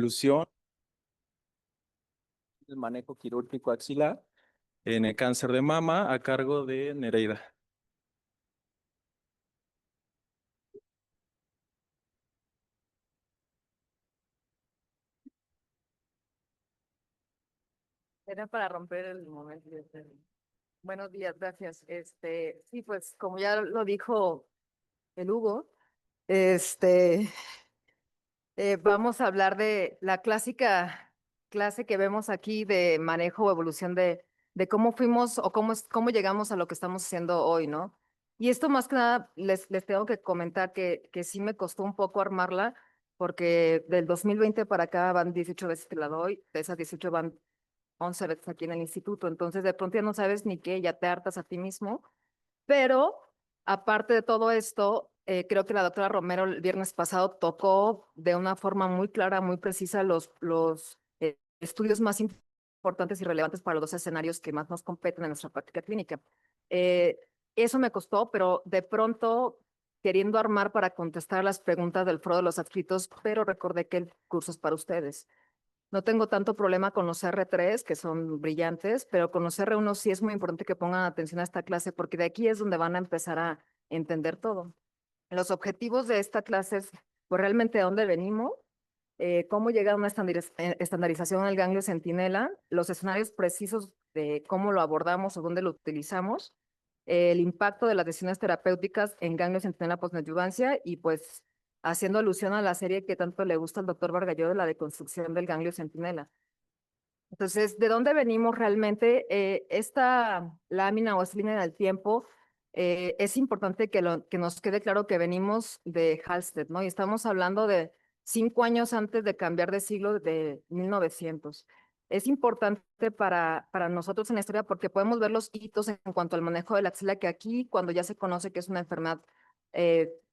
evolución del manejo quirúrgico axilar en el cáncer de mama a cargo de Nereida. Era para romper el momento. Buenos días, gracias. Sí, pues como ya lo dijo el Hugo, este, vamos a hablar de la clásica clase que vemos aquí de manejo o evolución de cómo fuimos o cómo llegamos a lo que estamos haciendo hoy, ¿no? Y esto más que nada les tengo que comentar que sí me costó un poco armarla, porque del 2020 para acá van 18 veces que la doy, de esas 18 van 11 veces aquí en el instituto, entonces de pronto ya no sabes ni qué, ya te hartas a ti mismo, pero aparte de todo esto, creo que la doctora Romero el viernes pasado tocó de una forma muy clara, muy precisa los estudios más importantes y relevantes para los dos escenarios que más nos competen en nuestra práctica clínica. Eh, Eso me costó, pero de pronto queriendo armar para contestar las preguntas del foro de los adscritos, pero recordé que el curso es para ustedes. No tengo tanto problema con los R3, que son brillantes, pero con los R1 sí es muy importante que pongan atención a esta clase, porque de aquí es donde van a empezar a entender todo. Los objetivos de esta clase es, pues, realmente de dónde venimos, cómo llega a una estandarización en el ganglio centinela, los escenarios precisos de cómo lo abordamos o dónde lo utilizamos, el impacto de las decisiones terapéuticas en ganglio centinela posneoadjuvancia y pues haciendo alusión a la serie que tanto le gusta al doctor Bargalló de la deconstrucción del ganglio centinela. Entonces, ¿de dónde venimos realmente? Esta lámina o esta línea del tiempo, es importante que nos quede claro que venimos de Halsted, ¿no? Y estamos hablando de 5 años antes de cambiar de siglo de 1900. Es importante para nosotros en la historia porque podemos ver los hitos en cuanto al manejo de la axila, que aquí, cuando ya se conoce que es una enfermedad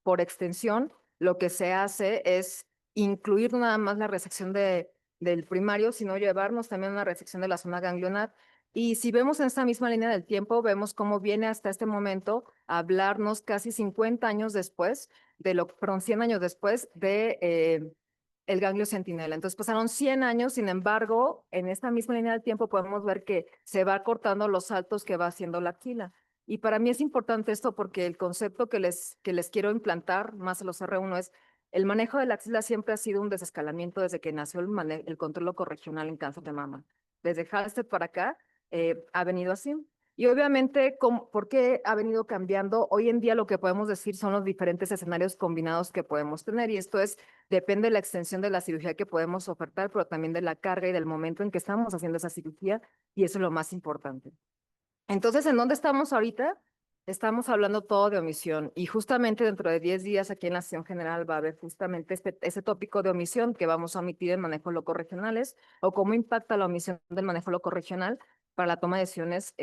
por extensión, lo que se hace es incluir nada más la resección del primario, sino llevarnos también a una resección de la zona ganglionar. Y si vemos en esta misma línea del tiempo, vemos cómo viene hasta este momento a hablarnos casi 50 años después, perdón, 100 años después de el ganglio centinela. Entonces pasaron 100 años, sin embargo, en esta misma línea del tiempo podemos ver que se va cortando los saltos que va haciendo la axila. Y para mí es importante esto porque el concepto que les quiero implantar más a los R1 es el manejo de la axila siempre ha sido un desescalamiento desde que nació el control locorregional en cáncer de mama. Desde Halsted para acá ha venido así. Y obviamente, ¿por qué ha venido cambiando? Hoy en día lo que podemos decir son los diferentes escenarios combinados que podemos tener. Y esto depende de la extensión de la cirugía que podemos ofertar, pero también de la carga y del momento en que estamos haciendo esa cirugía. Y eso es lo más importante. Entonces, ¿en dónde estamos ahorita? Estamos hablando todo de omisión y justamente dentro de 10 días aquí en la sesión general va a haber justamente ese tópico de omisión que vamos a omitir en manejo locorregionales o cómo impacta la omisión del manejo locorregional para la toma de decisiones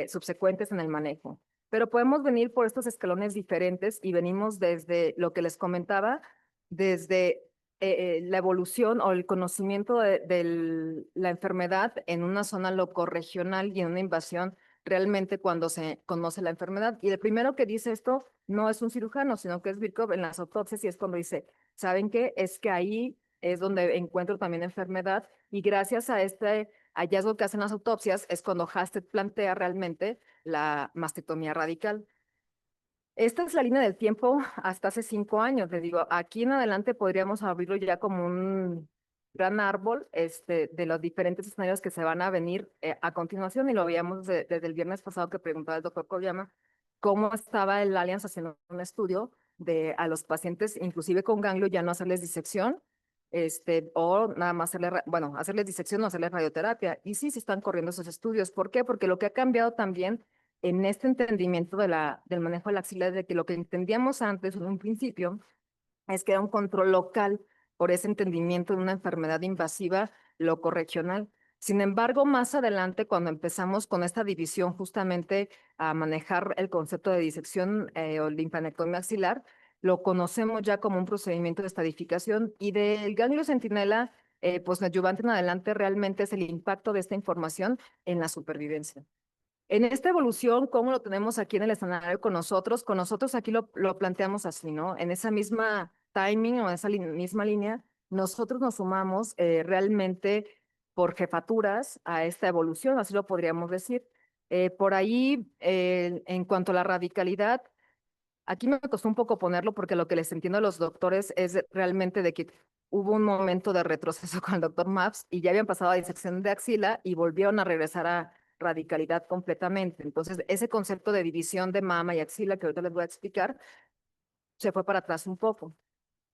subsecuentes en el manejo. Pero podemos venir por estos escalones diferentes y venimos desde lo que les comentaba, desde la evolución o el conocimiento de la enfermedad en una zona locorregional y en una invasión realmente cuando se conoce la enfermedad. Y el primero que dice esto no es un cirujano, sino que es Birkhoff en las autopsias y es cuando dice, ¿saben qué? Es que ahí es donde encuentro también enfermedad y gracias a este hallazgo que hacen las autopsias es cuando Halsted plantea realmente la mastectomía radical. Esta es la línea del tiempo hasta hace 5 años. Les digo, aquí en adelante podríamos abrirlo ya como un gran árbol de los diferentes escenarios que se van a venir a continuación. Y lo veíamos desde el viernes pasado que preguntaba el doctor Koyama cómo estaba el Allianz haciendo un estudio a los pacientes, inclusive con ganglio, ya no hacerles disección, o nada más hacerles disección o hacerles radioterapia. Y sí, se están corriendo esos estudios. ¿Por qué? Porque lo que ha cambiado también en este entendimiento del manejo de la axila es de que lo que entendíamos antes, en un principio, es que era un control local por ese entendimiento de una enfermedad invasiva locorregional. Sin embargo, más adelante, cuando empezamos con esta división justamente a manejar el concepto de disección o linfanectomía axilar, lo conocemos ya como un procedimiento de estadificación y del ganglio centinela, pues adyuvante en adelante realmente es el impacto de esta información en la supervivencia. En esta evolución, ¿cómo lo tenemos aquí en el escenario con nosotros? Con nosotros aquí lo planteamos así, ¿no? En esa misma timing o esa misma línea, nosotros nos sumamos realmente por jefaturas a esta evolución, así lo podríamos decir. Por ahí, en cuanto a la radicalidad, aquí me costó un poco ponerlo porque lo que les entiendo a los doctores es realmente de que hubo un momento de retroceso con el doctor Maps y ya habían pasado a disección de axila y volvieron a regresar a radicalidad completamente. Entonces, ese concepto de división de mama y axila que ahorita les voy a explicar, se fue para atrás un poco.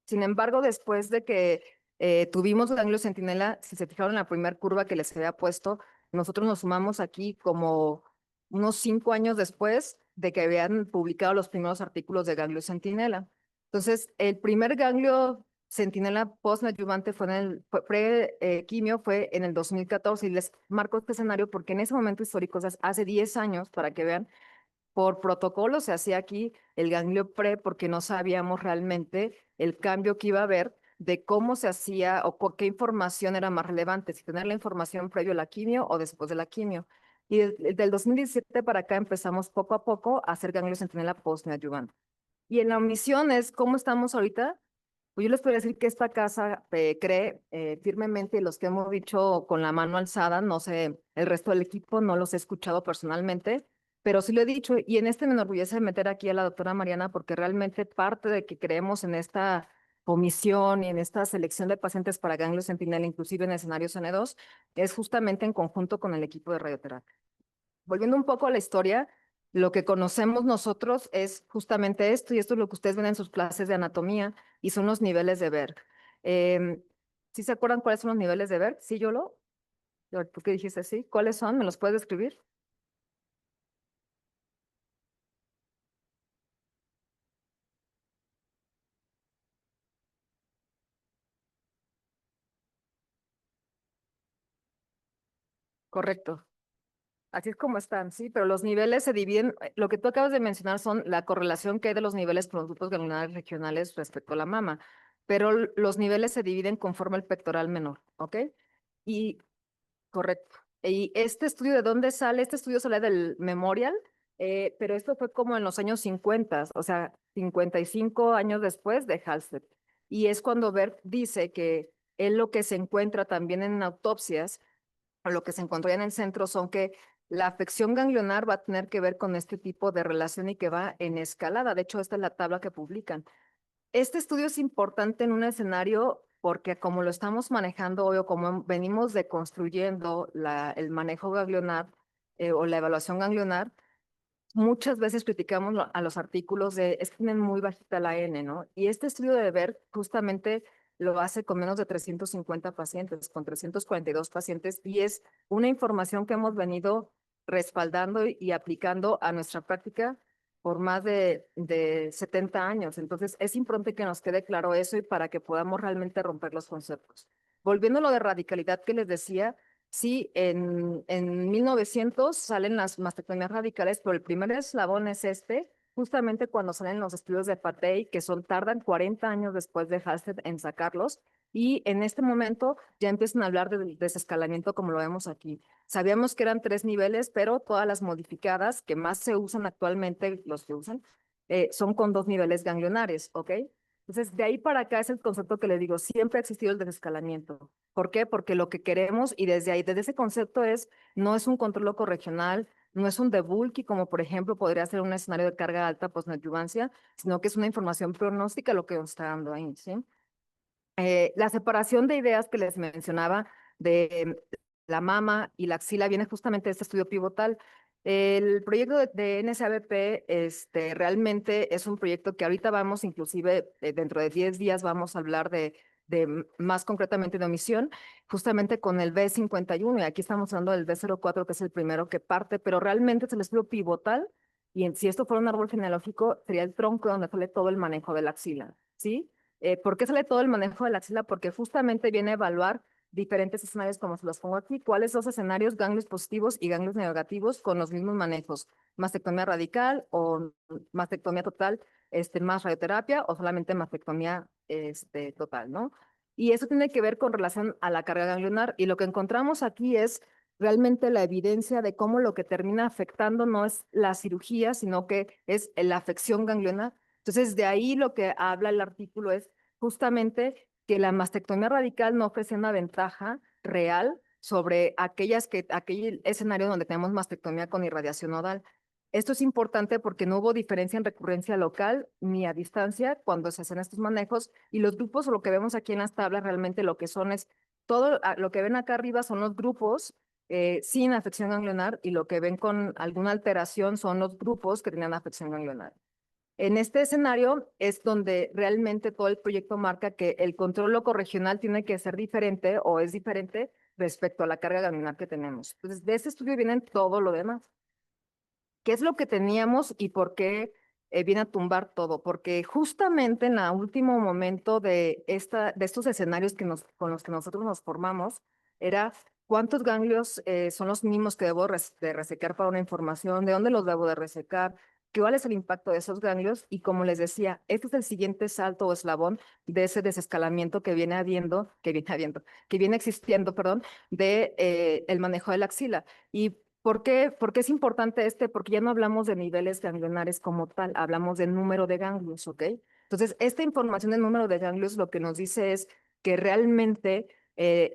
Sin embargo, después de que tuvimos ganglio centinela, si se fijaron en la primera curva que les había puesto, nosotros nos sumamos aquí como unos 5 años después de que habían publicado los primeros artículos de ganglio centinela. Entonces, el primer ganglio centinela post-neoadyuvante fue en el pre-quimio, fue en el 2014, y les marco este escenario porque en ese momento histórico, o sea, hace 10 años, para que vean, por protocolo se hacía aquí el ganglio pre porque no sabíamos realmente el cambio que iba a haber de cómo se hacía o qué información era más relevante, si tener la información previo a la quimio o después de la quimio. Y del 2017 para acá empezamos poco a poco a hacer ganglio centinela post-neoadyuvante. Y en la omisión es cómo estamos ahorita. Pues yo les puedo decir que esta casa cree firmemente, y los que hemos dicho con la mano alzada, no sé, el resto del equipo no los he escuchado personalmente, pero sí lo he dicho, y en este me enorgullece meter aquí a la doctora Mariana porque realmente parte de que creemos en esta comisión y en esta selección de pacientes para ganglio centinela, inclusive en escenarios N2, es justamente en conjunto con el equipo de radioterapia. Volviendo un poco a la historia, lo que conocemos nosotros es justamente esto, y esto es lo que ustedes ven en sus clases de anatomía, y son los niveles de Berg. ¿Sí se acuerdan cuáles son los niveles de Berg? Sí, ¿tú qué dijiste? Sí, ¿cuáles son? ¿Me los puedes describir? Correcto. Así es como están, sí, pero los niveles se dividen, lo que tú acabas de mencionar son la correlación que hay de los niveles con los grupos ganglionares regionales respecto a la mama, pero los niveles se dividen conforme al pectoral menor, ¿ok? Y correcto. ¿Y este estudio de dónde sale? Este estudio sale del Memorial, pero esto fue como en los años 50, o sea, 55 años después de Halsted. Y es cuando Bert dice que él lo que se encuentra también en autopsias, o lo que se encontró ya en el centro, son que la afección ganglionar va a tener que ver con este tipo de relación y que va en escalada. De hecho, esta es la tabla que publican. Este estudio es importante en un escenario porque como lo estamos manejando hoy o como venimos deconstruyendo el manejo ganglionar o la evaluación ganglionar, muchas veces criticamos a los artículos de es que tienen muy bajita la N, ¿no? Y este estudio de ver justamente lo hace con menos de 350 pacientes, con 342 pacientes, y es una información que hemos venido respaldando y aplicando a nuestra práctica por más de 70 años. Entonces, es importante que nos quede claro eso y para que podamos realmente romper los conceptos. Volviendo a lo de radicalidad que les decía, sí, en 1900 salen las mastectomías radicales, pero el primer eslabón es este, justamente cuando salen los estudios de Patey, que tardan 40 años después de Halsted en sacarlos, y en este momento ya empiezan a hablar del desescalamiento como lo vemos aquí. Sabíamos que eran 3 niveles, pero todas las modificadas que más se usan actualmente, los que usan, son con 2 niveles ganglionares, ¿ok? Entonces, de ahí para acá es el concepto que les digo, siempre ha existido el desescalamiento. ¿Por qué? Porque lo que queremos, y desde ahí, desde ese concepto no es un control locorregional, no es un debulky, como por ejemplo podría ser un escenario de carga alta posneoadyuvancia, sino que es una información pronóstica lo que nos está dando ahí, ¿sí? La separación de ideas que les mencionaba de la mama y la axila viene justamente de este estudio pivotal. El proyecto de NSABP realmente es un proyecto que ahorita vamos, inclusive dentro de 10 días vamos a hablar de más concretamente de omisión, justamente con el B51, y aquí estamos hablando del B04, que es el primero que parte, pero realmente es el estudio pivotal, y si esto fuera un árbol genealógico, sería el tronco donde sale todo el manejo de la axila, ¿sí? ¿Por qué sale todo el manejo de la axila? Porque justamente viene a evaluar diferentes escenarios, como se los pongo aquí, cuáles son los escenarios, ganglios positivos y ganglios negativos con los mismos manejos, mastectomía radical o mastectomía total, más radioterapia o solamente mastectomía total, ¿no? Y eso tiene que ver con relación a la carga ganglionar, y lo que encontramos aquí es realmente la evidencia de cómo lo que termina afectando no es la cirugía, sino que es la afección ganglionar. Entonces, de ahí lo que habla el artículo es justamente que la mastectomía radical no ofrece una ventaja real sobre aquel escenario donde tenemos mastectomía con irradiación nodal. Esto es importante porque no hubo diferencia en recurrencia local ni a distancia cuando se hacen estos manejos, y los grupos, o lo que vemos aquí en las tablas, realmente lo que son es todo lo que ven acá arriba son los grupos sin afección ganglionar, y lo que ven con alguna alteración son los grupos que tenían afección ganglionar. En este escenario es donde realmente todo el proyecto marca que el control locorregional tiene que ser diferente o es diferente respecto a la carga ganglionar que tenemos. Entonces, de este estudio vienen todo lo demás. ¿Qué es lo que teníamos y por qué viene a tumbar todo? Porque justamente en el último momento de estos escenarios con los que nosotros nos formamos, era cuántos ganglios son los mínimos que debo de resecar para una información, de dónde los debo de resecar, cuál es el impacto de esos ganglios, y como les decía, este es el siguiente salto o eslabón de ese desescalamiento que viene existiendo, perdón, de el manejo de la axila. ¿Y por qué es importante porque ya no hablamos de niveles ganglionares como tal, hablamos de número de ganglios, ¿ok? Entonces, esta información del número de ganglios lo que nos dice es que realmente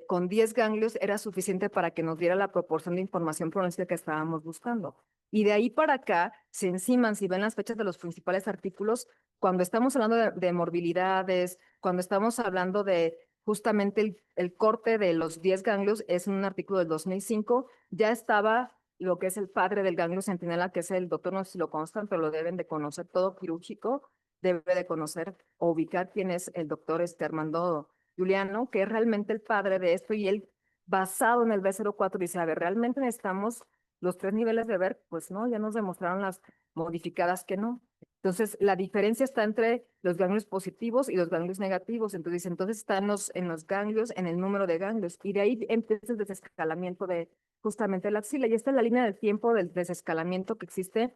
con 10 ganglios era suficiente para que nos diera la proporción de información pronóstica que estábamos buscando. Y de ahí para acá se enciman, si ven las fechas de los principales artículos, cuando estamos hablando de morbilidades, cuando estamos hablando de justamente el corte de los 10 ganglios, es un artículo del 2005, ya estaba lo que es el padre del ganglio centinela, que es el doctor, no sé si lo conozcan, pero lo deben de conocer, todo quirúrgico debe de conocer o ubicar quién es el doctor Armando Giuliano, que es realmente el padre de esto, y él, basado en el B04, dice, a ver, ¿realmente necesitamos los 3 niveles de Berg? Pues no, ya nos demostraron las modificadas que no. Entonces, la diferencia está entre los ganglios positivos y los ganglios negativos. Entonces está en los ganglios, en el número de ganglios. Y de ahí empieza el desescalamiento de justamente la axila. Y esta es la línea del tiempo del desescalamiento que existe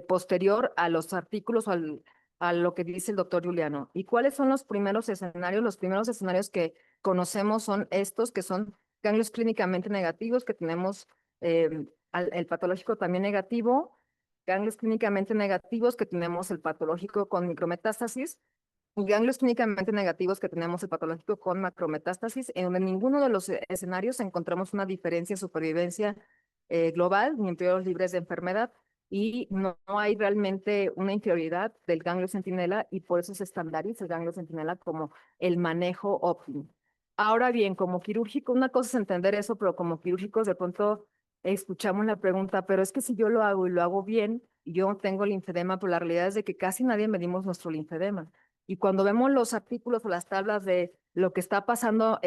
posterior a los artículos o a lo que dice el doctor Giuliano. ¿Y cuáles son los primeros escenarios? Los primeros escenarios que conocemos son estos, que son ganglios clínicamente negativos, que tenemos el patológico también negativo, ganglios clínicamente negativos, que tenemos el patológico con micrometástasis, y ganglios clínicamente negativos, que tenemos el patológico con macrometástasis, en donde en ninguno de los escenarios encontramos una diferencia en supervivencia global ni en periodos libres de enfermedad, y no hay realmente una inferioridad del ganglio centinela, y por eso se estandariza el ganglio centinela como el manejo óptimo. Ahora bien, como quirúrgico, una cosa es entender eso, pero como quirúrgicos de pronto escuchamos la pregunta, pero es que si yo lo hago y lo hago bien, y yo tengo linfedema, pero la realidad es de que casi nadie medimos nuestro linfedema. Y cuando vemos los artículos o las tablas de lo que está pasando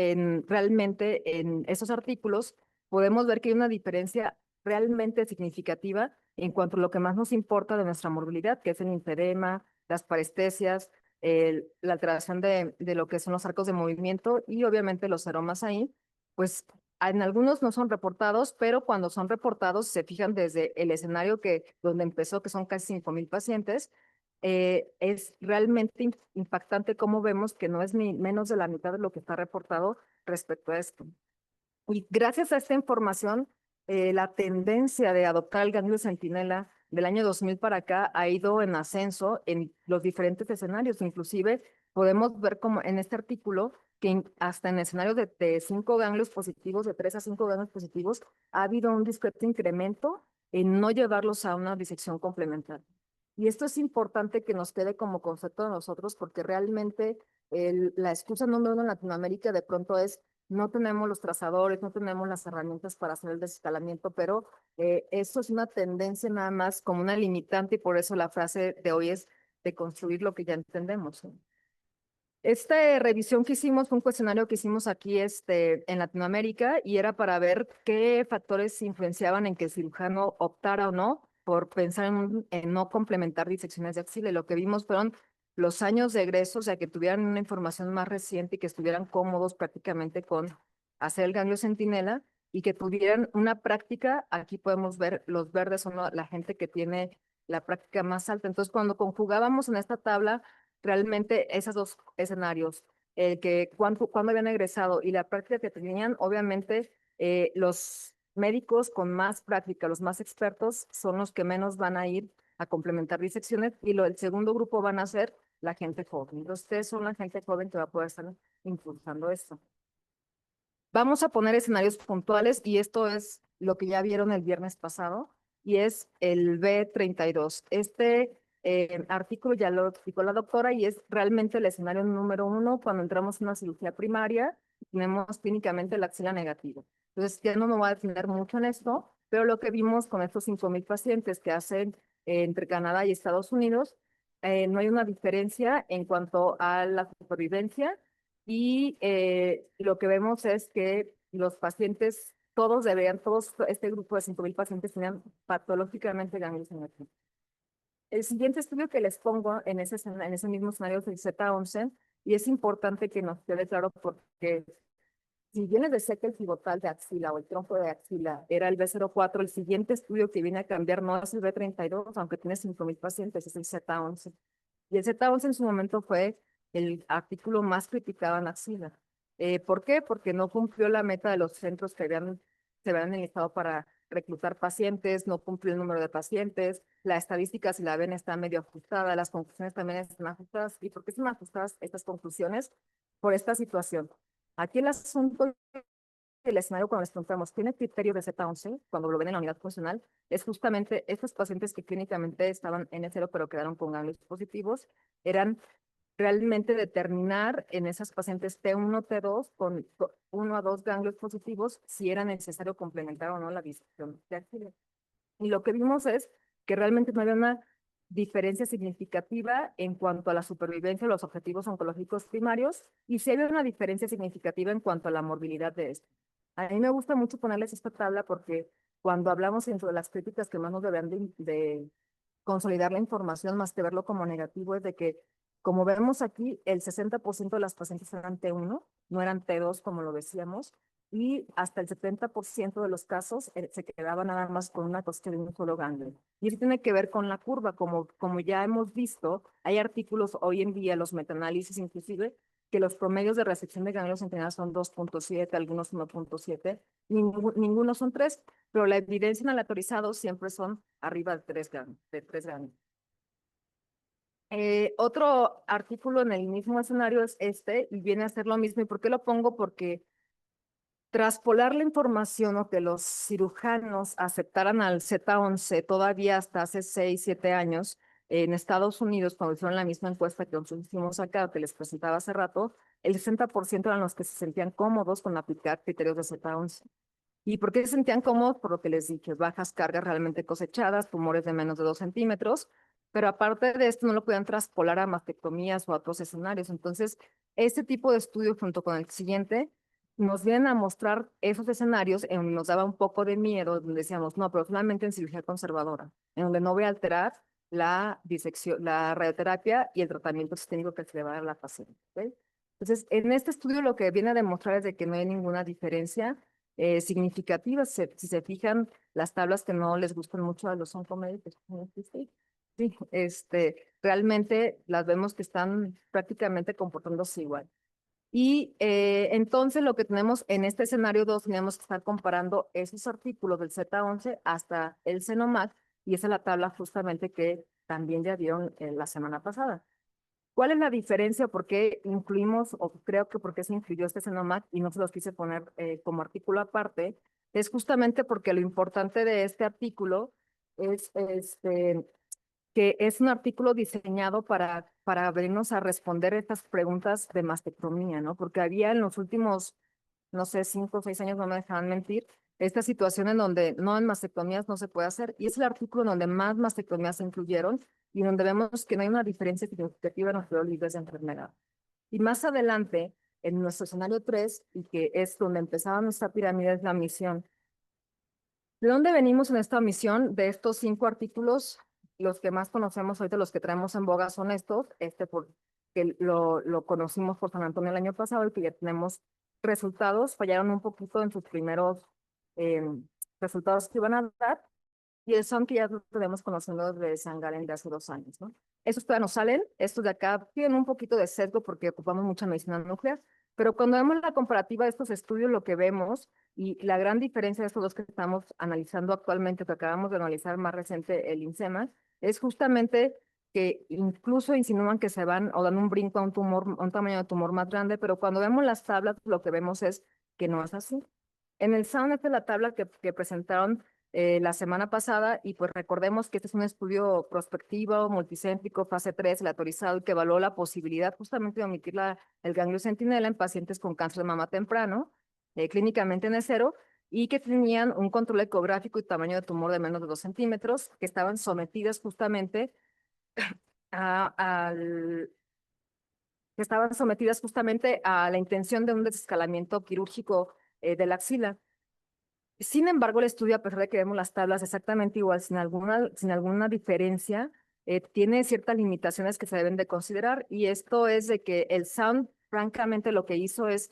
realmente en esos artículos, podemos ver que hay una diferencia realmente significativa en cuanto a lo que más nos importa de nuestra morbilidad, que es el linfedema, las parestesias, la alteración de lo que son los arcos de movimiento y obviamente los aromas ahí, pues en algunos no son reportados, pero cuando son reportados se fijan desde el escenario donde empezó, que son casi 5,000 pacientes. Es realmente impactante cómo vemos que no es ni menos de la mitad de lo que está reportado respecto a esto. Y gracias a esta información, la tendencia de adoptar el ganglio centinela del año 2000 para acá ha ido en ascenso en los diferentes escenarios. Inclusive podemos ver como en este artículo que hasta en escenarios de 5 ganglios positivos, de 3 a 5 ganglios positivos, ha habido un discreto incremento en no llevarlos a una disección complementaria. Y esto es importante que nos quede como concepto de nosotros, porque realmente la excusa número uno en Latinoamérica de pronto es no tenemos los trazadores, no tenemos las herramientas para hacer el desescalamiento, pero eso es una tendencia nada más como una limitante, y por eso la frase de hoy es de construir lo que ya entendemos. Esta revisión que hicimos fue un cuestionario que hicimos aquí en Latinoamérica, y era para ver qué factores influenciaban en que el cirujano optara o no por pensar en no complementar disecciones de axila. Y lo que vimos fueron los años de egreso, o sea, que tuvieran una información más reciente y que estuvieran cómodos prácticamente con hacer el ganglio centinela, y que tuvieran una práctica. Aquí podemos ver los verdes son la gente que tiene la práctica más alta. Entonces, cuando conjugábamos en esta tabla realmente esos dos escenarios, cuándo habían egresado y la práctica que tenían, obviamente los médicos con más práctica, los más expertos, son los que menos van a ir a complementar disecciones, y el segundo grupo van a ser la gente joven. Entonces, ustedes son la gente joven que va a poder estar impulsando esto. Vamos a poner escenarios puntuales y esto es lo que ya vieron el viernes pasado y es el B32. Este artículo ya lo explicó la doctora y es realmente el escenario número 1 cuando entramos en una cirugía primaria y tenemos clínicamente la axila negativa. Entonces ya no me voy a detener mucho en esto, pero lo que vimos con estos 5,000 pacientes que hacen entre Canadá y Estados Unidos, no hay una diferencia en cuanto a la supervivencia y lo que vemos es que los pacientes, todos este grupo de 5,000 pacientes tenían patológicamente ganglios en el piso. El siguiente estudio que les pongo en ese mismo escenario es el Z11 y es importante que nos quede claro porque si bien les decía que el pivotal de axila o el tronco de axila era el B04, el siguiente estudio que viene a cambiar no es el B32, aunque tiene 5,000 pacientes, es el Z11. Y el Z11 en su momento fue el artículo más criticado en axila. ¿Por qué? Porque no cumplió la meta de los centros que se habían enlistado para reclutar pacientes, no cumplió el número de pacientes, la estadística, si la ven, está medio ajustada, las conclusiones también están ajustadas. ¿Y por qué están ajustadas estas conclusiones? Por esta situación. Aquí el asunto del escenario cuando les preguntamos, ¿tiene criterio de Z11? Cuando lo ven en la unidad funcional, es justamente estos pacientes que clínicamente estaban N0 pero quedaron con ganglios positivos, eran realmente determinar en esas pacientes T1, T2 con 1 a 2 ganglios positivos si era necesario complementar o no la disección de axila. Y lo que vimos es que realmente no había una diferencia significativa en cuanto a la supervivencia de los objetivos oncológicos primarios y sí había una diferencia significativa en cuanto a la morbilidad de esto. A mí me gusta mucho ponerles esta tabla porque cuando hablamos dentro de las críticas que más nos deberían de consolidar la información más que verlo como negativo es de que, como vemos aquí, el 60% de las pacientes eran T1, no eran T2 como lo decíamos, y hasta el 70% de los casos se quedaban nada más con una costra de un solo ganglio. Y eso tiene que ver con la curva, como ya hemos visto, hay artículos hoy en día, los metaanálisis inclusive, que los promedios de resección de ganglios centinela son 2,7, algunos 1,7, ninguno son 3, pero la evidencia en aleatorizado siempre son arriba de 3 ganglios. Otro artículo en el mismo escenario es este y viene a ser lo mismo. ¿Y por qué lo pongo? Porque traspolar la información o que los cirujanos aceptaran al Z11 todavía hasta hace 6, 7 años en Estados Unidos, cuando hicieron la misma encuesta que nosotros hicimos acá, que les presentaba hace rato, el 60% eran los que se sentían cómodos con aplicar criterios de Z11. ¿Y por qué se sentían cómodos? Por lo que les dije, bajas cargas realmente cosechadas, tumores de menos de 2 centímetros, pero aparte de esto no lo podían traspolar a mastectomías o a otros escenarios. Entonces, este tipo de estudio junto con el siguiente nos vienen a mostrar esos escenarios en donde nos daba un poco de miedo, donde decíamos, no, pero solamente en cirugía conservadora, en donde no voy a alterar la disección, la radioterapia y el tratamiento sistémico que se le va a dar a la paciente. ¿Okay? Entonces, en este estudio lo que viene a demostrar es de que no hay ninguna diferencia significativa. Si se fijan, las tablas que no les gustan mucho a los oncomédicos, sí, realmente las vemos que están prácticamente comportándose igual. Y entonces lo que tenemos en este escenario 2, tenemos que estar comparando esos artículos del Z11 hasta el CENOMAC, y esa es la tabla justamente que también ya vieron la semana pasada. ¿Cuál es la diferencia? ¿Por qué incluimos, o creo que por qué se incluyó este CENOMAC y no se los quise poner como artículo aparte? Es justamente porque lo importante de este artículo es que es un artículo diseñado para venirnos a responder estas preguntas de mastectomía, ¿no? Porque había en los últimos, no sé, 5 o 6 años, no me dejaban mentir, esta situación en donde no en mastectomías no se puede hacer, y es el artículo en donde más mastectomías se incluyeron y donde vemos que no hay una diferencia significativa en los libres de enfermedad. Y más adelante, en nuestro escenario 3, y que es donde empezaba nuestra pirámide, es la misión. ¿De dónde venimos en esta misión? De estos 5 artículos, los que más conocemos ahorita, los que traemos en boga son estos, que lo conocimos por San Antonio el año pasado y que ya tenemos resultados, fallaron un poquito en sus primeros resultados que iban a dar, y son que ya lo tenemos conociendo desde San Galen de hace 2 años, ¿no? Estos todavía no salen, estos de acá tienen un poquito de sesgo porque ocupamos mucha medicina nuclear, pero cuando vemos la comparativa de estos estudios, lo que vemos y la gran diferencia de estos dos que estamos analizando actualmente, que acabamos de analizar más reciente, el INSEMA, es justamente que incluso insinúan que se van o dan un brinco a un tumor, a un tamaño de tumor más grande, pero cuando vemos las tablas, lo que vemos es que no es así. En el SAUND, esta es la tabla que presentaron la semana pasada, y pues recordemos que este es un estudio prospectivo, multicéntrico, fase 3, aleatorizado, y que evaluó la posibilidad justamente de omitir el ganglio centinela en pacientes con cáncer de mama temprano, clínicamente en cero, y que tenían un control ecográfico y tamaño de tumor de menos de 2 centímetros, que estaban sometidas justamente a, al, que estaban sometidas justamente a la intención de un desescalamiento quirúrgico de la axila. Sin embargo, el estudio, a pesar de que vemos las tablas exactamente igual, sin alguna diferencia, tiene ciertas limitaciones que se deben de considerar, y esto es de que el SAUND, francamente, lo que hizo es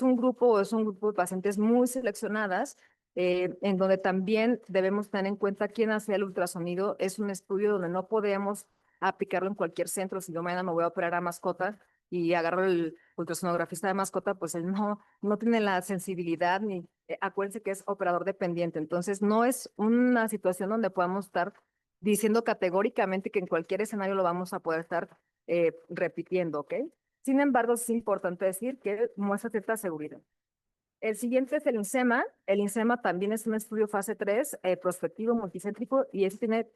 un grupo de pacientes muy seleccionadas, en donde también debemos tener en cuenta quién hace el ultrasonido. Es un estudio donde no podemos aplicarlo en cualquier centro. Si yo mañana me voy a operar a mascota y agarro el ultrasonografista de mascota, pues él no tiene la sensibilidad ni acuérdense que es operador dependiente, entonces no es una situación donde podamos estar diciendo categóricamente que en cualquier escenario lo vamos a poder estar repitiendo, ¿ok? Sin embargo, es importante decir que muestra cierta seguridad. El siguiente es el INSEMA. El INSEMA también es un estudio fase 3, prospectivo, multicéntrico, y tiene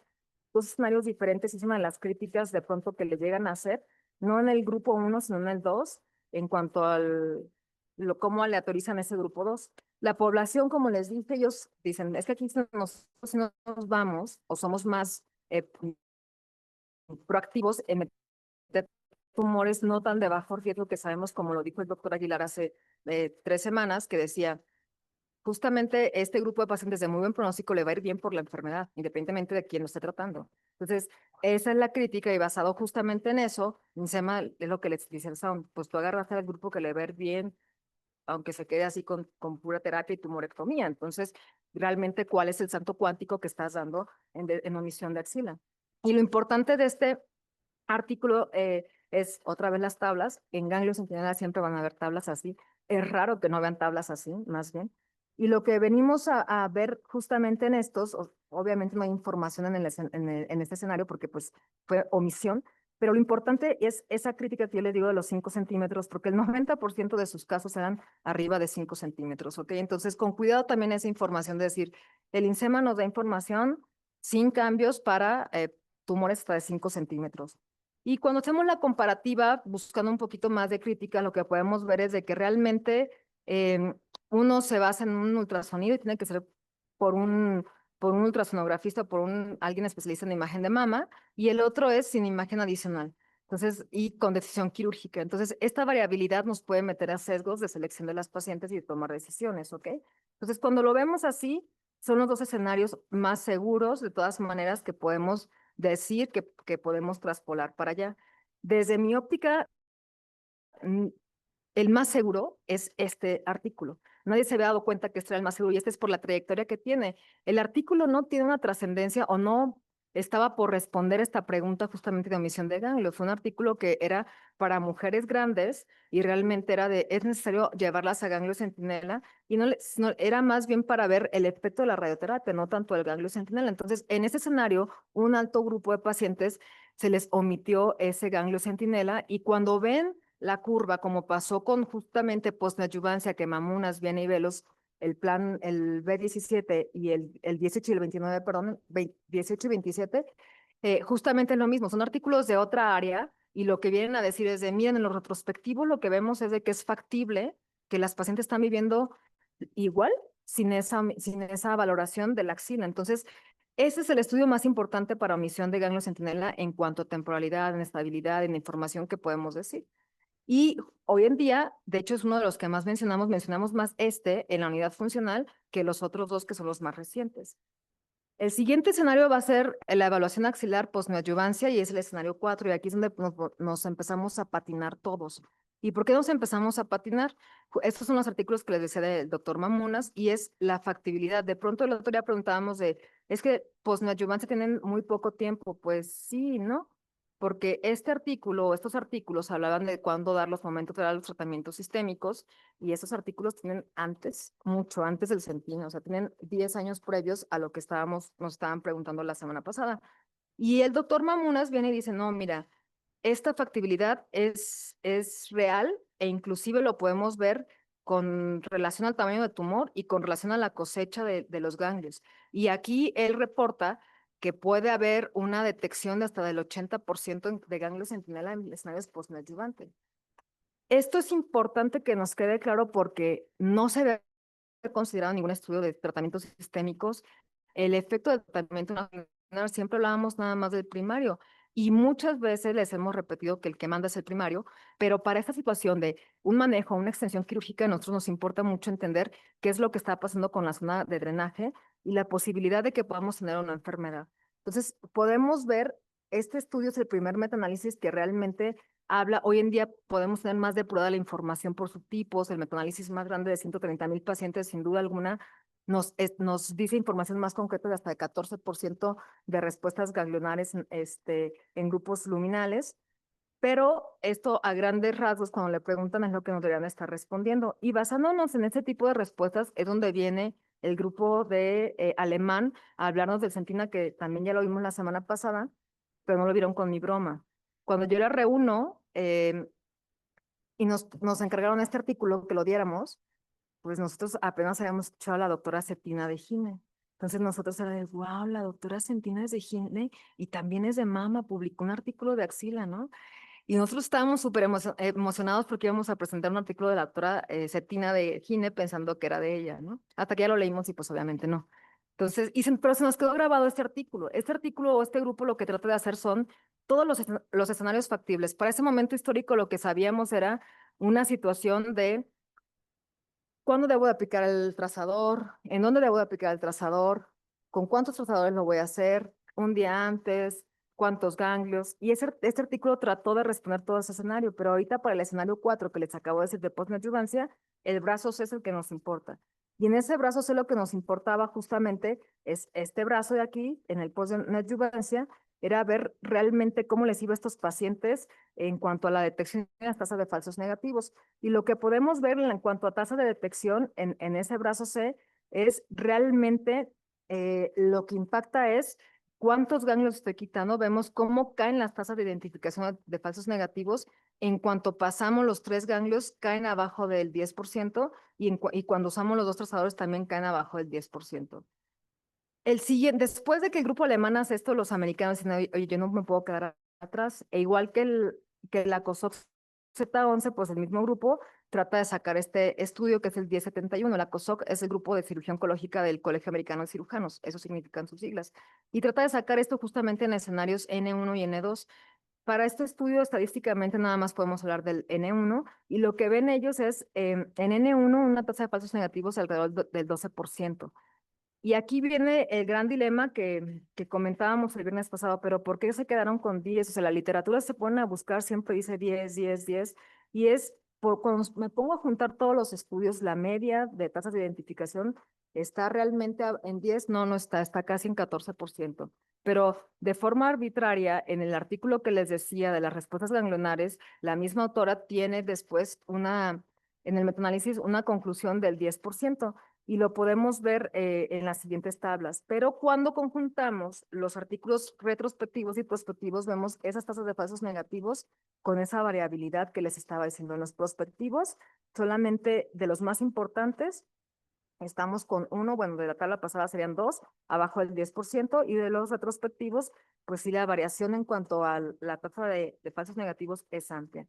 dos escenarios diferentes, y es una de las críticas de pronto que le llegan a hacer, no en el grupo 1, sino en el 2, en cuanto al cómo aleatorizan ese grupo 2. La población, como les dije, ellos dicen, es que aquí si nos vamos o somos más proactivos en meter tumores no tan de bajo riesgo, que sabemos, como lo dijo el doctor Aguilar hace 3 semanas, que decía, justamente este grupo de pacientes de muy buen pronóstico le va a ir bien por la enfermedad, independientemente de quién lo esté tratando. Entonces, esa es la crítica, y basado justamente en eso, INSEMA es lo que les dice el SAUND, pues tú agarraste al grupo que le va a ir bien, aunque se quede así con pura terapia y tumorectomía. Entonces, realmente, ¿cuál es el salto cuántico que estás dando en omisión de axila? Y lo importante de este artículo es otra vez las tablas. En ganglios centinela siempre van a haber tablas así. Es raro que no vean tablas así, más bien. Y lo que venimos a ver justamente en estos, obviamente no hay información en este escenario porque pues fue omisión, pero lo importante es esa crítica que yo le digo de los 5 centímetros, porque el 90% de sus casos eran arriba de 5 centímetros, ¿ok? Entonces, con cuidado también esa información de decir, el INSEMA nos da información sin cambios para tumores hasta de 5 centímetros. Y cuando hacemos la comparativa, buscando un poquito más de crítica, lo que podemos ver es de que realmente uno se basa en un ultrasonido y tiene que ser por un ultrasonografista, alguien especialista en imagen de mama, y el otro es sin imagen adicional. Entonces, y con decisión quirúrgica. Entonces, esta variabilidad nos puede meter a sesgos de selección de las pacientes y de tomar decisiones, ¿ok? Entonces, cuando lo vemos así, son los dos escenarios más seguros, de todas maneras, que podemos decir que podemos traspolar para allá. Desde mi óptica, el más seguro es este artículo. Nadie se había dado cuenta que este era el más seguro, y este es por la trayectoria que tiene. El artículo no tiene una trascendencia, o no estaba por responder esta pregunta justamente de omisión de ganglio. Fue un artículo que era para mujeres grandes, y realmente es necesario llevarlas a ganglio centinela, y era más bien para ver el efecto de la radioterapia, no tanto el ganglio centinela. Entonces, en este escenario, un alto grupo de pacientes se les omitió ese ganglio centinela, y cuando ven la curva, como pasó con justamente posneadyuvancia, que Mamunas, Viena y Velos, el plan, el B17 y el 18 y el 29, perdón, 18 y 27, justamente lo mismo, son artículos de otra área, y lo que vienen a decir es de, miren, en lo retrospectivo lo que vemos es de que es factible que las pacientes están viviendo igual sin esa valoración de la axila. Entonces, ese es el estudio más importante para omisión de ganglio centinela en cuanto a temporalidad, en estabilidad, en información que podemos decir. Y hoy en día, de hecho, es uno de los que más mencionamos más en la unidad funcional que los otros dos, que son los más recientes. El siguiente escenario va a ser la evaluación axilar posneoadyuvancia, y es el escenario 4, y aquí es donde nos empezamos a patinar todos. ¿Y por qué nos empezamos a patinar? Estos son los artículos que les decía del doctor Mamunas, y es la factibilidad. De pronto el otro día preguntábamos es que posneoadyuvancia tienen muy poco tiempo. Pues sí, ¿no? Porque este artículo o estos artículos hablaban de cuándo dar los momentos de dar los tratamientos sistémicos, y esos artículos tienen mucho antes del centinela, o sea, tienen 10 años previos a lo que nos estaban preguntando la semana pasada. Y el doctor Mamunas viene y dice, no, mira, esta factibilidad es real e inclusive lo podemos ver con relación al tamaño de tumor y con relación a la cosecha de los ganglios. Y aquí él reporta que puede haber una detección de hasta del 80% de ganglios centinela en escenarios postneoadyuvantes. Esto es importante que nos quede claro porque no se ve considerado ningún estudio de tratamientos sistémicos. El efecto del tratamiento nacional, siempre hablábamos nada más del primario y muchas veces les hemos repetido que el que manda es el primario, pero para esta situación de un manejo, una extensión quirúrgica, a nosotros nos importa mucho entender qué es lo que está pasando con la zona de drenaje y la posibilidad de que podamos tener una enfermedad. Entonces, podemos ver, este estudio es el primer metaanálisis que realmente habla, hoy en día podemos tener más depurada la información por subtipos, el metanálisis más grande de 130,000 pacientes, sin duda alguna, nos dice información más concreta de hasta el 14% de respuestas ganglionares en grupos luminales, pero esto a grandes rasgos, cuando le preguntan, es lo que nos deberían estar respondiendo. Y basándonos en este tipo de respuestas, es donde viene el grupo de alemán a hablarnos del Sentina, que también ya lo vimos la semana pasada, pero no lo vieron con mi broma. Cuando yo la reúno y nos encargaron este artículo que lo diéramos, pues nosotros apenas habíamos escuchado a la doctora Cetina de Gine. Entonces nosotros era de, wow, la doctora Cetina es de Gine y también es de mama, publicó un artículo de axila, ¿no? Y nosotros estábamos súper emocionados porque íbamos a presentar un artículo de la doctora Cetina de Gine pensando que era de ella, ¿no? Hasta que ya lo leímos y pues obviamente no. Entonces, pero se nos quedó grabado este artículo. Este artículo o este grupo lo que trata de hacer son todos los escenarios factibles. Para ese momento histórico lo que sabíamos era una situación de cuándo debo de aplicar el trazador, en dónde debo de aplicar el trazador, con cuántos trazadores lo voy a hacer, un día antes, cuántos ganglios. Y este artículo trató de responder todo ese escenario, pero ahorita para el escenario 4 que les acabo de decir de postneoadjuvancia, el brazo C es el que nos importa. Y en ese brazo C lo que nos importaba justamente es este brazo de aquí, en el postneoadjuvancia, era ver realmente cómo les iba a estos pacientes en cuanto a la detección de las tasas de falsos negativos. Y lo que podemos ver en cuanto a tasa de detección en ese brazo C es realmente lo que impacta es cuántos ganglios estoy quitando. Vemos cómo caen las tasas de identificación de falsos negativos. En cuanto pasamos los 3 ganglios, caen abajo del 10% y cuando usamos los 2 trazadores también caen abajo del 10%. El siguiente, después de que el grupo alemán hace esto, los americanos dicen, oye, yo no me puedo quedar atrás. E igual que la COSOC Z11, pues el mismo grupo trata de sacar este estudio que es el 1071. La COSOC es el grupo de cirugía oncológica del Colegio Americano de Cirujanos, eso significan sus siglas. Y trata de sacar esto justamente en escenarios N1 y N2. Para este estudio, estadísticamente, nada más podemos hablar del N1 y lo que ven ellos es en N1 una tasa de falsos negativos alrededor del 12%. Y aquí viene el gran dilema que comentábamos el viernes pasado, pero ¿por qué se quedaron con 10? O sea, la literatura se pone a buscar, siempre dice 10, 10, 10, y es cuando me pongo a juntar todos los estudios, la media de tasas de identificación está realmente en 10, no, no está, está casi en 14%. Pero de forma arbitraria, en el artículo que les decía de las respuestas ganglionares, la misma autora tiene después en el metaanálisis, una conclusión del 10% y lo podemos ver en las siguientes tablas. Pero cuando conjuntamos los artículos retrospectivos y prospectivos, vemos esas tasas de falsos negativos con esa variabilidad que les estaba diciendo. En los prospectivos, solamente de los más importantes, estamos con uno, bueno, de la tabla pasada serían 2, abajo del 10%, y de los retrospectivos, pues sí, la variación en cuanto a la tasa de falsos negativos es amplia.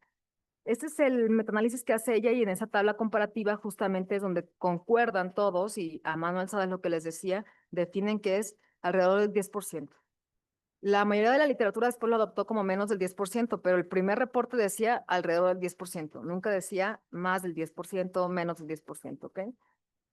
Este es el metaanálisis que hace ella y en esa tabla comparativa justamente es donde concuerdan todos y a mano alzada es lo que les decía, definen que es alrededor del 10%. La mayoría de la literatura después lo adoptó como menos del 10%, pero el primer reporte decía alrededor del 10%, nunca decía más del 10%, menos del 10%, ¿ok?